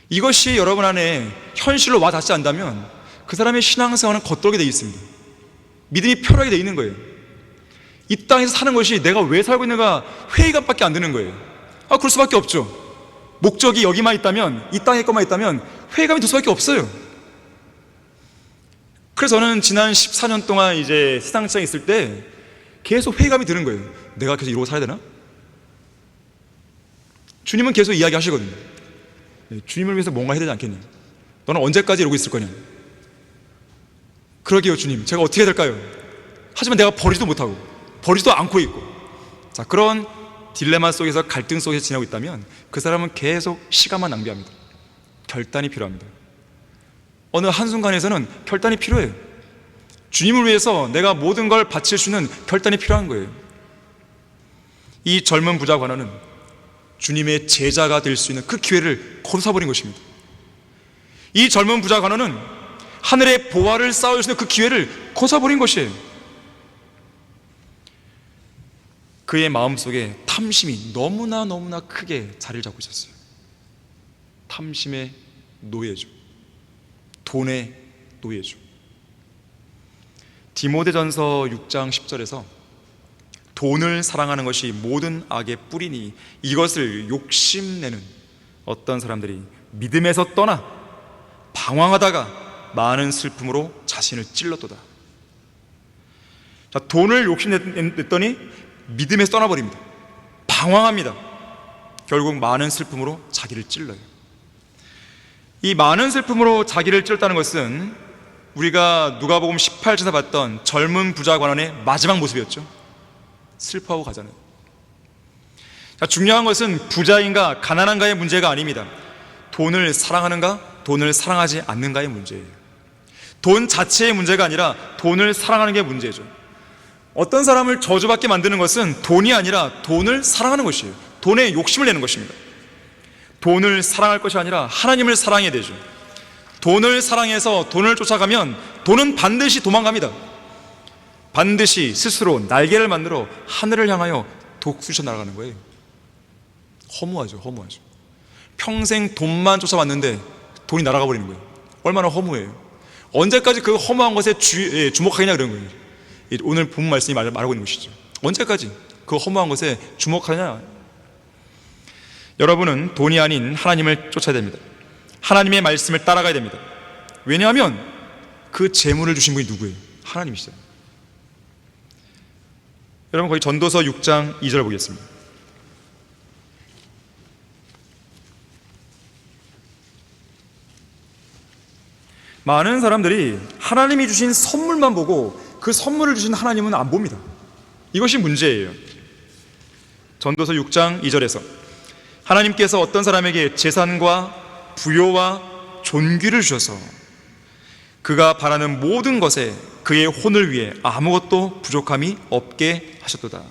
이것이 여러분 안에 현실로 와 닿지 않다면 그 사람의 신앙생활은 겉돌게 되어 있습니다. 믿음이 표라하게 되어 있는 거예요. 이 땅에서 사는 것이 내가 왜 살고 있는가 회의감밖에 안 드는 거예요. 그럴 수밖에 없죠. 목적이 여기만 있다면, 이 땅에 것만 있다면 회의감이 들 수밖에 없어요. 그래서 저는 지난 14년 동안 이제 세상에 있을 때 계속 회의감이 드는 거예요. 내가 계속 이러고 살아야 되나? 주님은 계속 이야기하시거든요. 주님을 위해서 뭔가 해야 되지 않겠니? 너는 언제까지 이러고 있을 거냐? 그러게요, 주님. 제가 어떻게 해야 될까요? 하지만 내가 버리지도 못하고 버리지도 않고 있고, 자, 그런 딜레마 속에서 갈등 속에서 지내고 있다면 그 사람은 계속 시간만 낭비합니다. 결단이 필요합니다. 어느 한순간에서는 결단이 필요해요. 주님을 위해서 내가 모든 걸 바칠 수 있는 결단이 필요한 거예요. 이 젊은 부자 관원은 주님의 제자가 될 수 있는 그 기회를 거둬버린 것입니다. 이 젊은 부자 관원은 하늘의 보화를 쌓을 수 있는 그 기회를 거둬버린 것이에요. 그의 마음속에 탐심이 너무나 크게 자리를 잡고 있었어요. 탐심의 노예죠. 돈의 노예죠. 디모데전서 6장 10절에서 돈을 사랑하는 것이 모든 악의 뿌리니 이것을 욕심내는 어떤 사람들이 믿음에서 떠나 방황하다가 많은 슬픔으로 자신을 찔렀도다. 자, 돈을 욕심냈더니 믿음에서 떠나버립니다. 방황합니다. 결국 많은 슬픔으로 자기를 찔러요. 이 많은 슬픔으로 자기를 찔렀다는 것은 우리가 누가복음 18장에서 봤던 젊은 부자 관원의 마지막 모습이었죠. 슬퍼하고 가잖아요. 자, 중요한 것은 부자인가 가난한가의 문제가 아닙니다. 돈을 사랑하는가 돈을 사랑하지 않는가의 문제예요. 돈 자체의 문제가 아니라 돈을 사랑하는 게 문제죠. 어떤 사람을 저주받게 만드는 것은 돈이 아니라 돈을 사랑하는 것이에요. 돈에 욕심을 내는 것입니다. 돈을 사랑할 것이 아니라 하나님을 사랑해야 되죠. 돈을 사랑해서 돈을 쫓아가면 돈은 반드시 도망갑니다. 반드시 스스로 날개를 만들어 하늘을 향하여 독수리쳐 날아가는 거예요. 허무하죠. 평생 돈만 쫓아왔는데 돈이 날아가 버리는 거예요. 얼마나 허무해요. 언제까지 그 허무한 것에 주목하겠냐 그런 거예요. 오늘 본 말씀이 말하고 있는 것이죠. 언제까지 그 허무한 것에 주목하냐? 여러분은 돈이 아닌 하나님을 쫓아야 됩니다. 하나님의 말씀을 따라가야 됩니다. 왜냐하면 그 재물을 주신 분이 누구예요? 하나님이시잖아요. 여러분, 거기 전도서 6장 2절 보겠습니다. 많은 사람들이 하나님이 주신 선물만 보고 그 선물을 주신 하나님은 안 봅니다. 이것이 문제예요. 전도서 6장 2절에서 하나님께서 어떤 사람에게 재산과 부요와 존귀를 주셔서 그가 바라는 모든 것에 그의 혼을 위해 아무것도 부족함이 없게 하셨도다.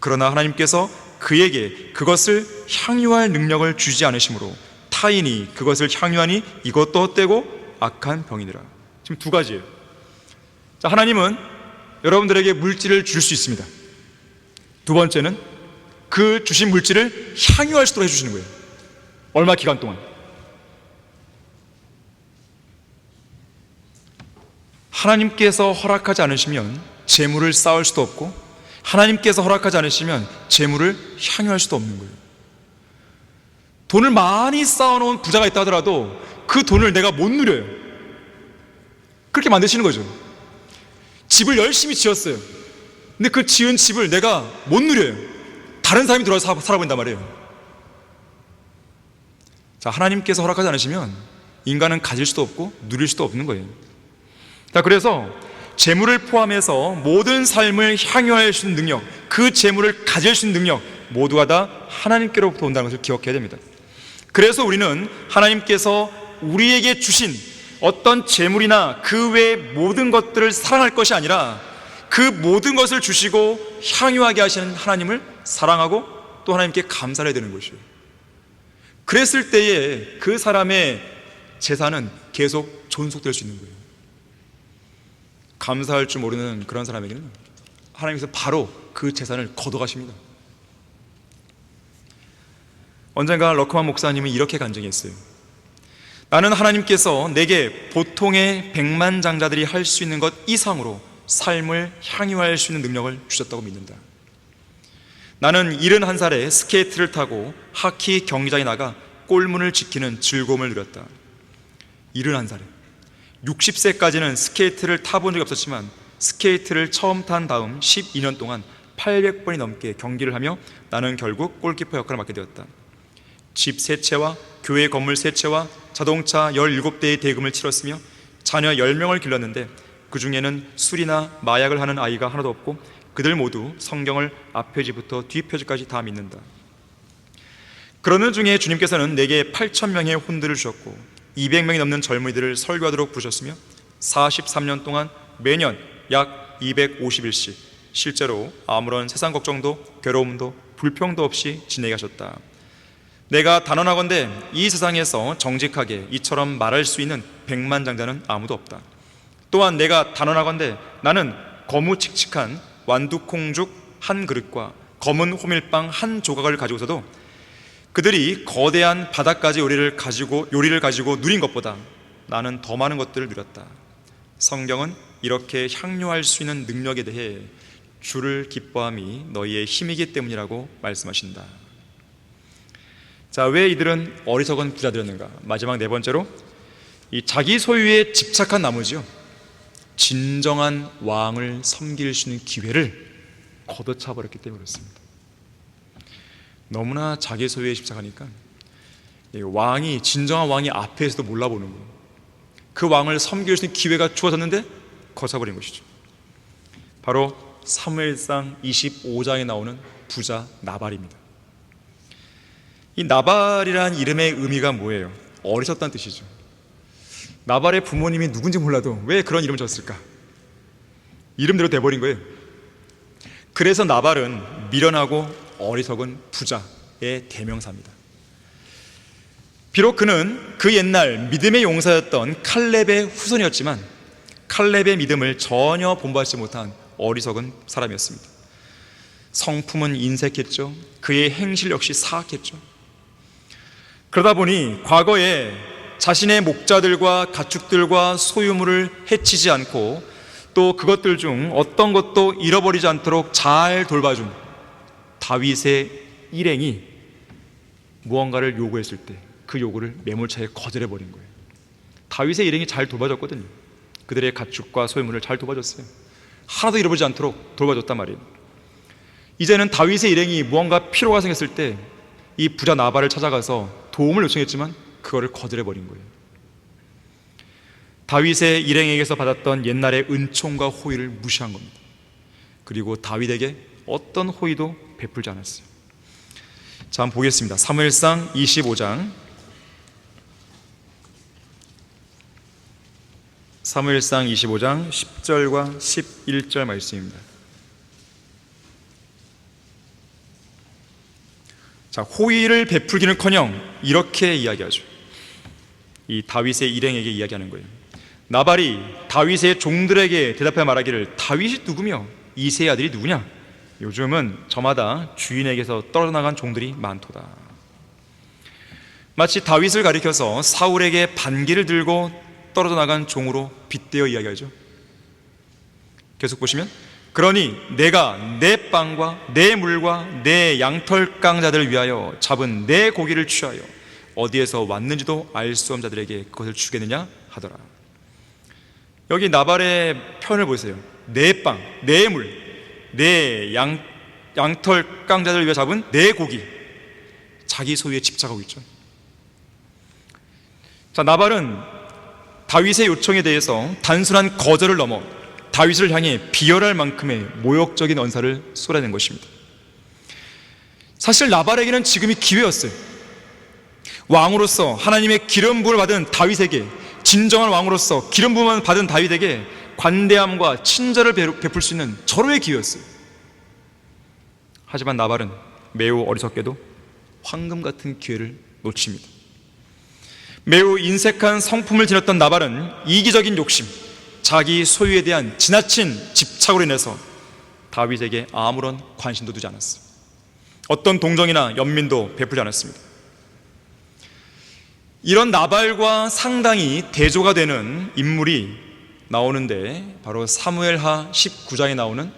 그러나 하나님께서 그에게 그것을 향유할 능력을 주지 않으시므로 타인이 그것을 향유하니 이것도 헛되고 악한 병이니라. 지금 두 가지예요. 자, 하나님은 여러분들에게 물질을 줄 수 있습니다. 두 번째는 그 주신 물질을 향유할 수 있도록 해주시는 거예요. 얼마 기간 동안. 하나님께서 허락하지 않으시면 재물을 쌓을 수도 없고 하나님께서 허락하지 않으시면 재물을 향유할 수도 없는 거예요. 돈을 많이 쌓아놓은 부자가 있다 하더라도 그 돈을 내가 못 누려요. 그렇게 만드시는 거죠. 집을 열심히 지었어요. 근데 그 지은 집을 내가 못 누려요. 다른 사람이 들어와서 살아본단 말이에요. 자, 하나님께서 허락하지 않으시면 인간은 가질 수도 없고 누릴 수도 없는 거예요. 자, 그래서 재물을 포함해서 모든 삶을 향유할 수 있는 능력, 그 재물을 가질 수 있는 능력 모두가 다 하나님께로부터 온다는 것을 기억해야 됩니다. 그래서 우리는 하나님께서 우리에게 주신 어떤 재물이나 그 외의 모든 것들을 사랑할 것이 아니라 그 모든 것을 주시고 향유하게 하시는 하나님을 사랑하고 또 하나님께 감사를 해야 되는 것이에요. 그랬을 때에 그 사람의 재산은 계속 존속될 수 있는 거예요. 감사할 줄 모르는 그런 사람에게는 하나님께서 바로 그 재산을 걷어가십니다. 언젠가 러크만 목사님은 이렇게 간증했어요. 나는 하나님께서 내게 보통의 백만장자들이 할 수 있는 것 이상으로 삶을 향유할 수 있는 능력을 주셨다고 믿는다. 나는 71살에 스케이트를 타고 하키 경기장에 나가 골문을 지키는 즐거움을 누렸다. 71살에 60세까지는 스케이트를 타본 적이 없었지만 스케이트를 처음 탄 다음 12년 동안 800번이 넘게 경기를 하며 나는 결국 골키퍼 역할을 맡게 되었다. 집 3채와 교회 건물 3채와 자동차 17대의 대금을 치렀으며 자녀 10명을 길렀는데 그 중에는 술이나 마약을 하는 아이가 하나도 없고 그들 모두 성경을 앞페이지부터 뒷페이지까지 다 믿는다. 그러는 중에 주님께서는 내게 8,000명의 혼들을 주셨고 200명이 넘는 젊은이들을 설교하도록 부르셨으며 43년 동안 매년 약 250일씩 실제로 아무런 세상 걱정도 괴로움도 불평도 없이 지내게 하셨다. 내가 단언하건대 이 세상에서 정직하게 이처럼 말할 수 있는 백만장자는 아무도 없다. 또한 내가 단언하건대 나는 거무칙칙한 완두콩죽 한 그릇과 검은 호밀빵 한 조각을 가지고서도 그들이 거대한 바닷가지 요리를 가지고 누린 것보다 나는 더 많은 것들을 누렸다. 성경은 이렇게 향유할 수 있는 능력에 대해 주를 기뻐함이 너희의 힘이기 때문이라고 말씀하신다. 자, 왜 이들은 어리석은 부자들이었는가? 마지막 4번째로 이 자기 소유에 집착한 나머지요, 진정한 왕을 섬길 수 있는 기회를 걷어차버렸기 때문에 그렇습니다. 너무나 자기 소유에 집착하니까 진정한 왕이 앞에서도 몰라보는 거예요. 그 왕을 섬길 수 있는 기회가 주어졌는데 거쳐버린 것이죠. 바로 사무엘상 25장에 나오는 부자 나발입니다. 이 나발이란 이름의 의미가 뭐예요? 어리석다는 뜻이죠. 나발의 부모님이 누군지 몰라도 왜 그런 이름을 줬을까? 이름대로 돼버린 거예요. 그래서 나발은 미련하고 어리석은 부자의 대명사입니다. 비록 그는 그 옛날 믿음의 용사였던 칼렙의 후손이었지만 칼렙의 믿음을 전혀 본받지 못한 어리석은 사람이었습니다. 성품은 인색했죠. 그의 행실 역시 사악했죠. 그러다 보니 과거에 자신의 목자들과 가축들과 소유물을 해치지 않고 또 그것들 중 어떤 것도 잃어버리지 않도록 잘 돌봐준 다윗의 일행이 무언가를 요구했을 때 그 요구를 매몰차게 거절해버린 거예요. 다윗의 일행이 잘 돌봐줬거든요. 그들의 가축과 소유물을 잘 돌봐줬어요. 하나도 잃어버리지 않도록 돌봐줬단 말이에요. 이제는 다윗의 일행이 무언가 필요가 생겼을 때 이 부자 나발을 찾아가서 도움을 요청했지만 그거를 거절해버린 거예요. 다윗의 일행에게서 받았던 옛날의 은총과 호의를 무시한 겁니다. 그리고 다윗에게 어떤 호의도 베풀지 않았어요. 자, 한번 보겠습니다. 사무엘상 25장 사무엘상 25장 10절과 11절 말씀입니다. 자, 호의를 베풀기는커녕 이렇게 이야기하죠. 이 다윗의 일행에게 이야기하는 거예요. 나발이 다윗의 종들에게 대답해 말하기를 다윗이 누구며 이새의 아들이 누구냐? 요즘은 저마다 주인에게서 떨어져 나간 종들이 많도다. 마치 다윗을 가리켜서 사울에게 반기를 들고 떨어져 나간 종으로 빗대어 이야기하죠. 계속 보시면 그러니 내가 내 빵과 내 물과 내 양털 깡자들을 위하여 잡은 내 고기를 취하여 어디에서 왔는지도 알 수 없는 자들에게 그것을 주겠느냐 하더라. 여기 나발의 표현을 보세요. 내 빵, 내 물, 내 양털 깡자들을 위해 잡은 내 고기. 자기 소유에 집착하고 있죠. 자, 나발은 다윗의 요청에 대해서 단순한 거절을 넘어 다윗을 향해 비열할 만큼의 모욕적인 언사를 쏟아낸 것입니다. 사실 나발에게는 지금이 기회였어요. 왕으로서 하나님의 기름 부음을 받은 다윗에게, 진정한 왕으로서 기름 부음을 받은 다윗에게 관대함과 친절을 베풀 수 있는 절호의 기회였어요. 하지만 나발은 매우 어리석게도 황금 같은 기회를 놓칩니다. 매우 인색한 성품을 지녔던 나발은 이기적인 욕심, 자기 소유에 대한 지나친 집착으로 인해서 다윗에게 아무런 관심도 두지 않았어요. 어떤 동정이나 연민도 베풀지 않았습니다. 이런 나발과 상당히 대조가 되는 인물이 나오는데 바로 사무엘하 19장에 나오는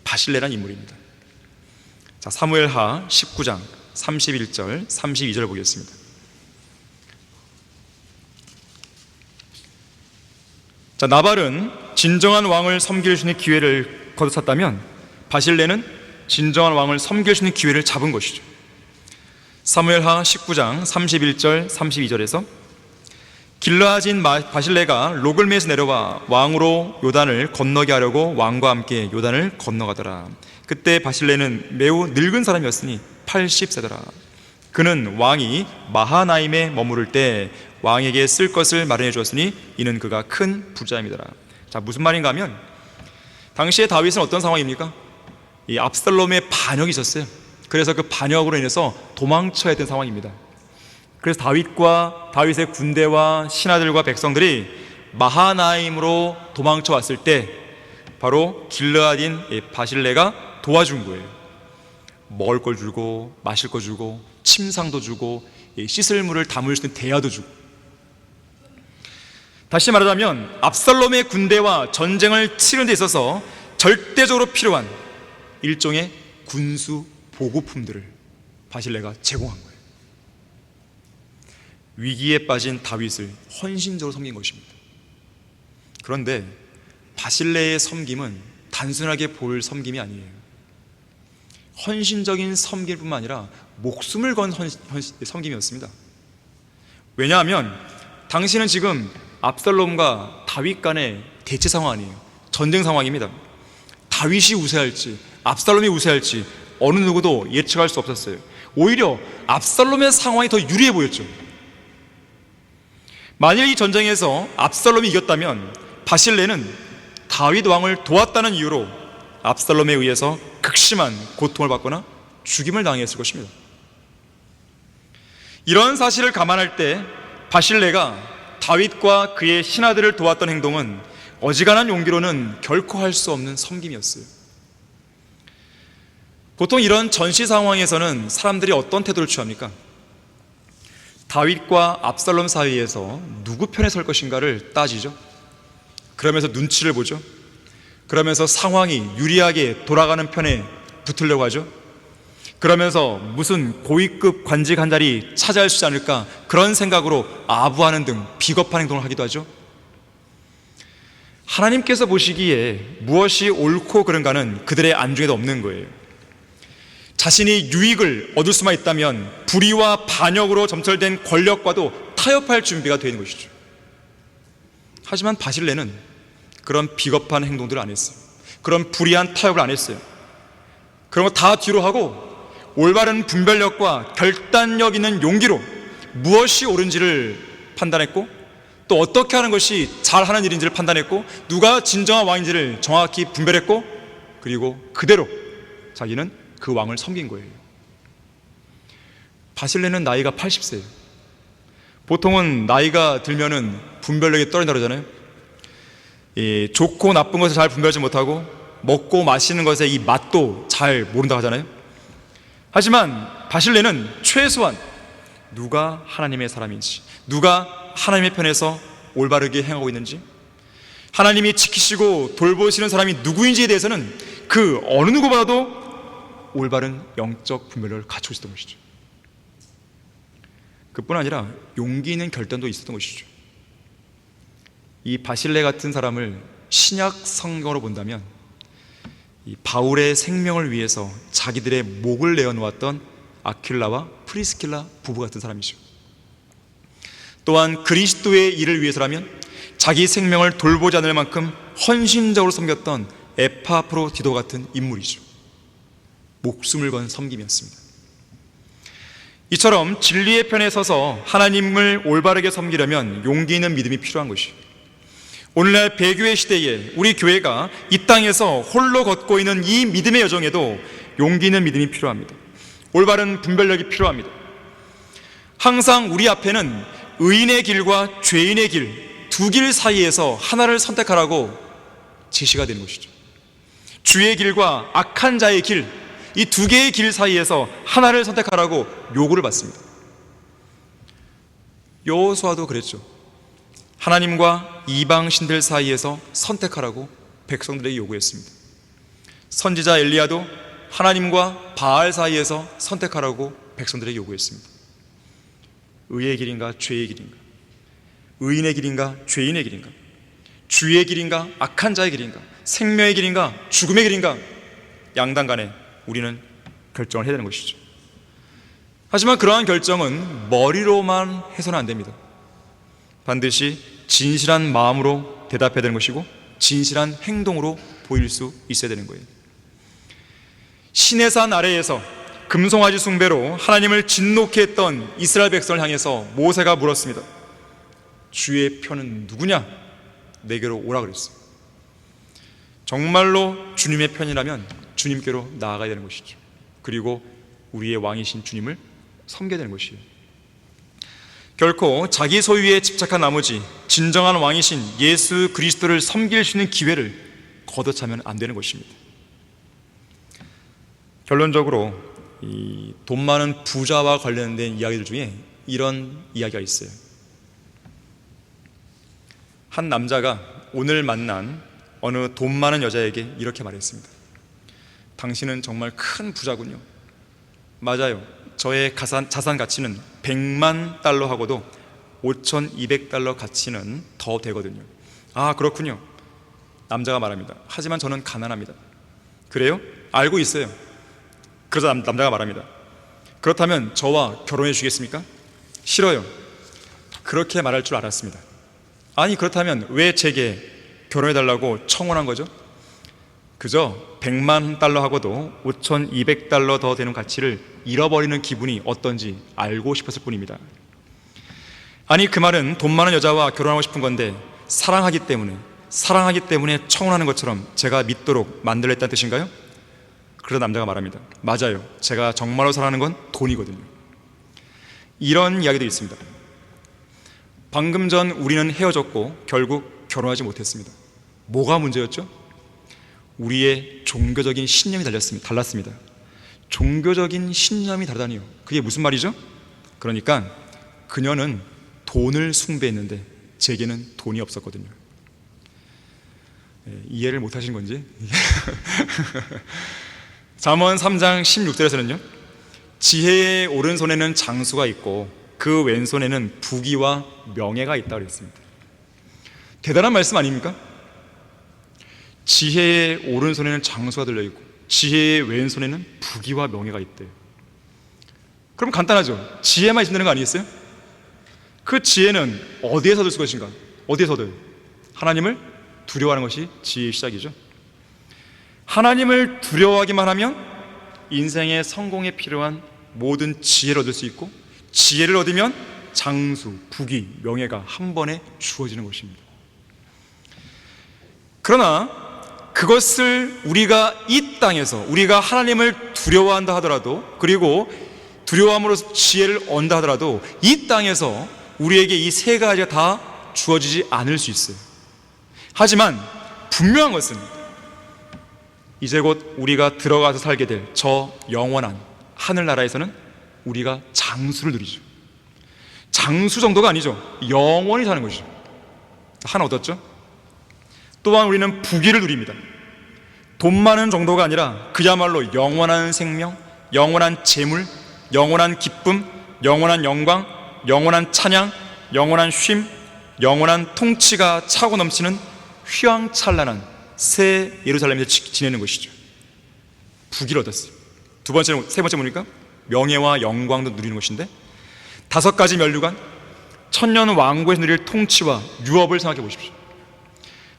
바실레라는 인물입니다. 자, 사무엘하 19장 31절 32절 보겠습니다. 자, 나발은 진정한 왕을 섬길 수 있는 기회를 거둬찼다면 바실레는 진정한 왕을 섬길 수 있는 기회를 잡은 것이죠. 사무엘하 19장 31절 32절에서 길르앗인 바실레가 로글메에서 내려와 왕으로 요단을 건너게 하려고 왕과 함께 요단을 건너가더라. 그때 바실레는 매우 늙은 사람이었으니 80세더라. 그는 왕이 마하나임에 머무를 때 왕에게 쓸 것을 마련해 주었으니 이는 그가 큰 부자임이더라. 자, 무슨 말인가 하면 당시에 다윗은 어떤 상황입니까? 이 압살롬의 반역이 있었어요. 그래서 그 반역으로 인해서 도망쳐야 된 상황입니다. 그래서 다윗과 다윗의 군대와 신하들과 백성들이 마하나임으로 도망쳐 왔을 때 바로 길르앗인 바실레가 도와준 거예요. 먹을 걸 주고 마실 거 주고 침상도 주고 씻을 물을 담을 수 있는 대야도 주고. 다시 말하자면 압살롬의 군대와 전쟁을 치르는 데 있어서 절대적으로 필요한 일종의 군수 보급품들을 바실레가 제공한 거예요. 위기에 빠진 다윗을 헌신적으로 섬긴 것입니다. 그런데 바실레의 섬김은 단순하게 볼 섬김이 아니에요. 헌신적인 섬김뿐만 아니라 목숨을 건 섬김이었습니다. 왜냐하면 당시는 지금 압살롬과 다윗 간의 대치 상황 아니에요. 전쟁 상황입니다. 다윗이 우세할지 압살롬이 우세할지 어느 누구도 예측할 수 없었어요. 오히려 압살롬의 상황이 더 유리해 보였죠. 만일 이 전쟁에서 압살롬이 이겼다면 바실레는 다윗 왕을 도왔다는 이유로 압살롬에 의해서 극심한 고통을 받거나 죽임을 당했을 것입니다. 이런 사실을 감안할 때 바실레가 다윗과 그의 신하들을 도왔던 행동은 어지간한 용기로는 결코 할 수 없는 섬김이었어요. 보통 이런 전시 상황에서는 사람들이 어떤 태도를 취합니까? 다윗과 압살롬 사이에서 누구 편에 설 것인가를 따지죠. 그러면서 눈치를 보죠. 그러면서 상황이 유리하게 돌아가는 편에 붙으려고 하죠. 그러면서 무슨 고위급 관직 한 자리 차지할 수 있지 않을까 그런 생각으로 아부하는 등 비겁한 행동을 하기도 하죠. 하나님께서 보시기에 무엇이 옳고 그른가는 그들의 안중에도 없는 거예요. 자신이 유익을 얻을 수만 있다면 불의와 반역으로 점철된 권력과도 타협할 준비가 되어 있는 것이죠. 하지만 바실레는 그런 비겁한 행동들을 안 했어요. 그런 불의한 타협을 안 했어요. 그런 거 다 뒤로 하고 올바른 분별력과 결단력 있는 용기로 무엇이 옳은지를 판단했고 또 어떻게 하는 것이 잘하는 일인지를 판단했고 누가 진정한 왕인지를 정확히 분별했고 그리고 그대로 자기는 그 왕을 섬긴 거예요. 바실레는 나이가 80세예요. 보통은 나이가 들면은 분별력이 떨어진다 그러잖아요. 좋고 나쁜 것을 잘 분별하지 못하고 먹고 마시는 것의 이 맛도 잘 모른다고 하잖아요. 하지만 바실레는 최소한 누가 하나님의 사람인지, 누가 하나님의 편에서 올바르게 행하고 있는지, 하나님이 지키시고 돌보시는 사람이 누구인지에 대해서는 그 어느 누구보다도 올바른 영적 분별력을 갖추고 있었던 것이죠. 그뿐 아니라 용기 있는 결단도 있었던 것이죠. 이 바실레 같은 사람을 신약 성경으로 본다면 이 바울의 생명을 위해서 자기들의 목을 내어놓았던 아킬라와 프리스킬라 부부 같은 사람이죠. 또한 그리스도의 일을 위해서라면 자기 생명을 돌보지 않을 만큼 헌신적으로 섬겼던 에파프로디도 같은 인물이죠. 목숨을 건 섬김이었습니다. 이처럼 진리의 편에 서서 하나님을 올바르게 섬기려면 용기 있는 믿음이 필요한 것이에요. 오늘날 배교회 시대에 우리 교회가 이 땅에서 홀로 걷고 있는 이 믿음의 여정에도 용기 있는 믿음이 필요합니다. 올바른 분별력이 필요합니다. 항상 우리 앞에는 의인의 길과 죄인의 길, 두 길 사이에서 하나를 선택하라고 제시가 되는 것이죠. 주의 길과 악한 자의 길, 이 두 개의 길 사이에서 하나를 선택하라고 요구를 받습니다. 여호수아도 그랬죠. 하나님과 이방 신들 사이에서 선택하라고 백성들에게 요구했습니다. 선지자 엘리야도 하나님과 바알 사이에서 선택하라고 백성들에게 요구했습니다. 의의 길인가 죄의 길인가, 의인의 길인가 죄인의 길인가, 주의 길인가 악한 자의 길인가, 생명의 길인가 죽음의 길인가, 양당 간에 우리는 결정을 해야 되는 것이죠. 하지만 그러한 결정은 머리로만 해서는 안 됩니다. 반드시 진실한 마음으로 대답해야 되는 것이고 진실한 행동으로 보일 수 있어야 되는 거예요. 시내산 아래에서 금송아지 숭배로 하나님을 진노케 했던 이스라엘 백성을 향해서 모세가 물었습니다. 주의 편은 누구냐? 내게로 오라 그랬어요. 정말로 주님의 편이라면 주님께로 나아가야 되는 것이죠. 그리고 우리의 왕이신 주님을 섬겨야 되는 것이에요. 결코 자기 소유에 집착한 나머지 진정한 왕이신 예수 그리스도를 섬길 수 있는 기회를 걷어차면 안 되는 것입니다. 결론적으로 이 돈 많은 부자와 관련된 이야기들 중에 이런 이야기가 있어요. 한 남자가 오늘 만난 어느 돈 많은 여자에게 이렇게 말했습니다. 당신은 정말 큰 부자군요. 맞아요. 저의 자산 가치는 100만 달러하고도 5,200달러 가치는 더 되거든요. 아, 그렇군요. 남자가 말합니다. 하지만 저는 가난합니다. 그래요? 알고 있어요. 그러자 남자가 말합니다. 그렇다면 저와 결혼해 주겠습니까? 싫어요. 그렇게 말할 줄 알았습니다. 아니, 그렇다면 왜 제게 결혼해 달라고 청혼한 거죠? 그저 100만 달러하고도 5,200달러 더 되는 가치를 잃어버리는 기분이 어떤지 알고 싶었을 뿐입니다. 아니, 그 말은 돈 많은 여자와 결혼하고 싶은 건데 사랑하기 때문에 청혼하는 것처럼 제가 믿도록 만들었다는 뜻인가요? 그러자 남자가 말합니다. 맞아요. 제가 정말로 사랑하는 건 돈이거든요. 이런 이야기도 있습니다. 방금 전 우리는 헤어졌고 결국 결혼하지 못했습니다. 뭐가 문제였죠? 우리의 종교적인 신념이 달랐습니다. 종교적인 신념이 다르다니요. 그게 무슨 말이죠? 그러니까 그녀는 돈을 숭배했는데 제게는 돈이 없었거든요. 이해를 못 하신 건지? 잠언 3장 16절에서는요, 지혜의 오른손에는 장수가 있고 그 왼손에는 부귀와 명예가 있다고 했습니다. 대단한 말씀 아닙니까? 지혜의 오른손에는 장수가 들려있고 지혜의 왼손에는 부귀와 명예가 있대요. 그럼 간단하죠. 지혜만 있으면 되는 거 아니겠어요? 그 지혜는 어디에서 얻을 것인가? 어디에서 얻어요? 하나님을 두려워하는 것이 지혜의 시작이죠. 하나님을 두려워하기만 하면 인생의 성공에 필요한 모든 지혜를 얻을 수 있고, 지혜를 얻으면 장수, 부귀, 명예가 한 번에 주어지는 것입니다. 그러나 그것을 우리가 이 땅에서 우리가 하나님을 두려워한다 하더라도, 그리고 두려워함으로써 지혜를 얻는다 하더라도 이 땅에서 우리에게 이 세 가지가 다 주어지지 않을 수 있어요. 하지만 분명한 것은 이제 곧 우리가 들어가서 살게 될 저 영원한 하늘나라에서는 우리가 장수를 누리죠. 장수 정도가 아니죠. 영원히 사는 것이죠. 하나 얻었죠? 또한 우리는 부귀를 누립니다. 돈 많은 정도가 아니라 그야말로 영원한 생명, 영원한 재물, 영원한 기쁨, 영원한 영광, 영원한 찬양, 영원한 쉼, 영원한 통치가 차고 넘치는 휘황찬란한 새 예루살렘에서 지내는 것이죠. 부귀를 얻었어요. 세 번째 뭡니까? 명예와 영광도 누리는 것인데, 5가지 면류관, 천년 왕국에서 누릴 통치와 유업을 생각해 보십시오.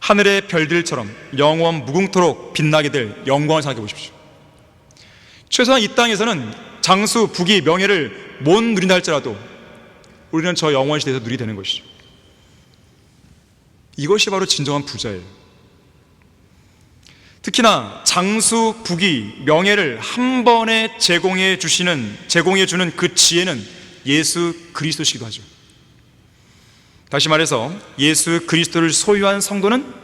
하늘의 별들처럼 영원 무궁토록 빛나게 될 영광을 생각해 보십시오. 최소한 이 땅에서는 장수, 부귀, 명예를 못 누린다 할지라도 우리는 저 영원 시대에서 누리게 되는 것이죠. 이것이 바로 진정한 부자예요. 특히나 장수, 부귀, 명예를 한 번에 제공해 주는 그 지혜는 예수 그리스도시기도 하죠. 다시 말해서 예수 그리스도를 소유한 성도는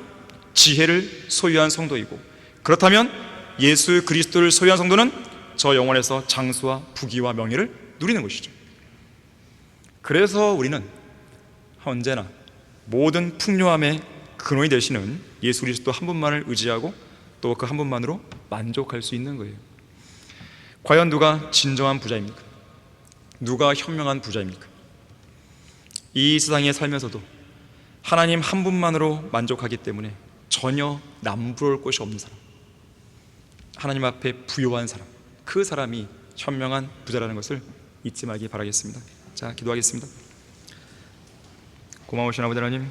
지혜를 소유한 성도이고, 그렇다면 예수 그리스도를 소유한 성도는 저 영혼에서 장수와 부귀와 명예를 누리는 것이죠. 그래서 우리는 언제나 모든 풍요함의 근원이 되시는 예수 그리스도 한 분만을 의지하고 또 그 한 분만으로 만족할 수 있는 거예요. 과연 누가 진정한 부자입니까? 누가 현명한 부자입니까? 이 세상에 살면서도 하나님 한 분만으로 만족하기 때문에 전혀 남부러울 것이 없는 사람, 하나님 앞에 부요한 사람, 그 사람이 현명한 부자라는 것을 잊지 말기 바라겠습니다. 자, 기도하겠습니다. 고마우신 아버지 하나님,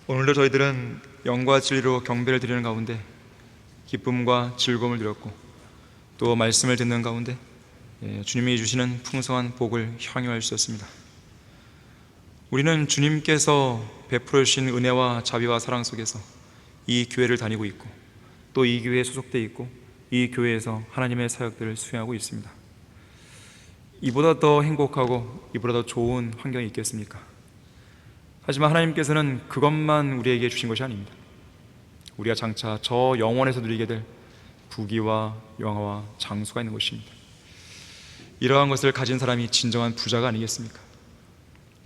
오늘도 저희들은 영과 진리로 경배를 드리는 가운데 기쁨과 즐거움을 드렸고, 또 말씀을 듣는 가운데 주님이 주시는 풍성한 복을 향유할 수 있었습니다. 우리는 주님께서 베풀어 주신 은혜와 자비와 사랑 속에서 이 교회를 다니고 있고, 또 이 교회에 소속되어 있고, 이 교회에서 하나님의 사역들을 수행하고 있습니다. 이보다 더 행복하고 이보다 더 좋은 환경이 있겠습니까? 하지만 하나님께서는 그것만 우리에게 주신 것이 아닙니다. 우리가 장차 저 영원에서 누리게 될 부귀와 영화와 장수가 있는 것입니다. 이러한 것을 가진 사람이 진정한 부자가 아니겠습니까?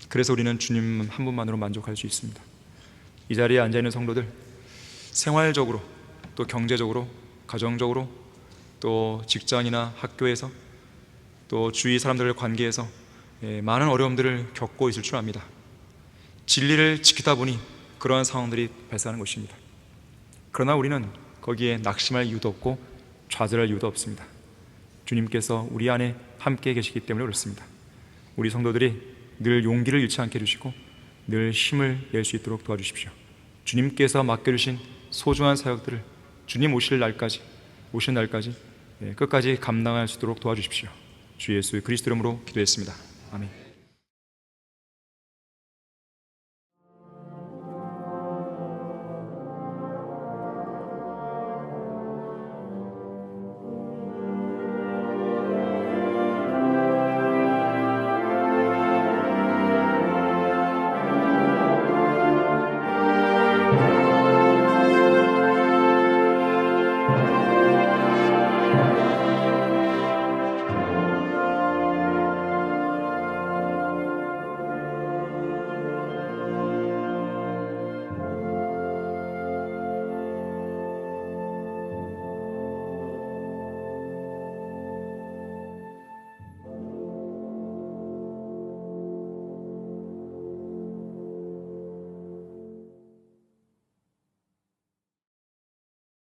그래서 우리는 주님 한 분만으로 만족할 수 있습니다. 이 자리에 앉아있는 성도들, 생활적으로 또 경제적으로, 가정적으로, 또 직장이나 학교에서, 또 주위 사람들의 관계에서 많은 어려움들을 겪고 있을 줄 압니다. 진리를 지키다 보니 그러한 상황들이 발생하는 것입니다. 그러나 우리는 거기에 낙심할 이유도 없고 좌절할 이유도 없습니다. 주님께서 우리 안에 함께 계시기 때문에 그렇습니다. 우리 성도들이 늘 용기를 잃지 않게 해주시고 늘 힘을 낼 수 있도록 도와주십시오. 주님께서 맡겨주신 소중한 사역들을 주님 오시는 날까지 끝까지 감당할 수 있도록 도와주십시오. 주 예수 그리스도 이름으로 기도했습니다. 아멘.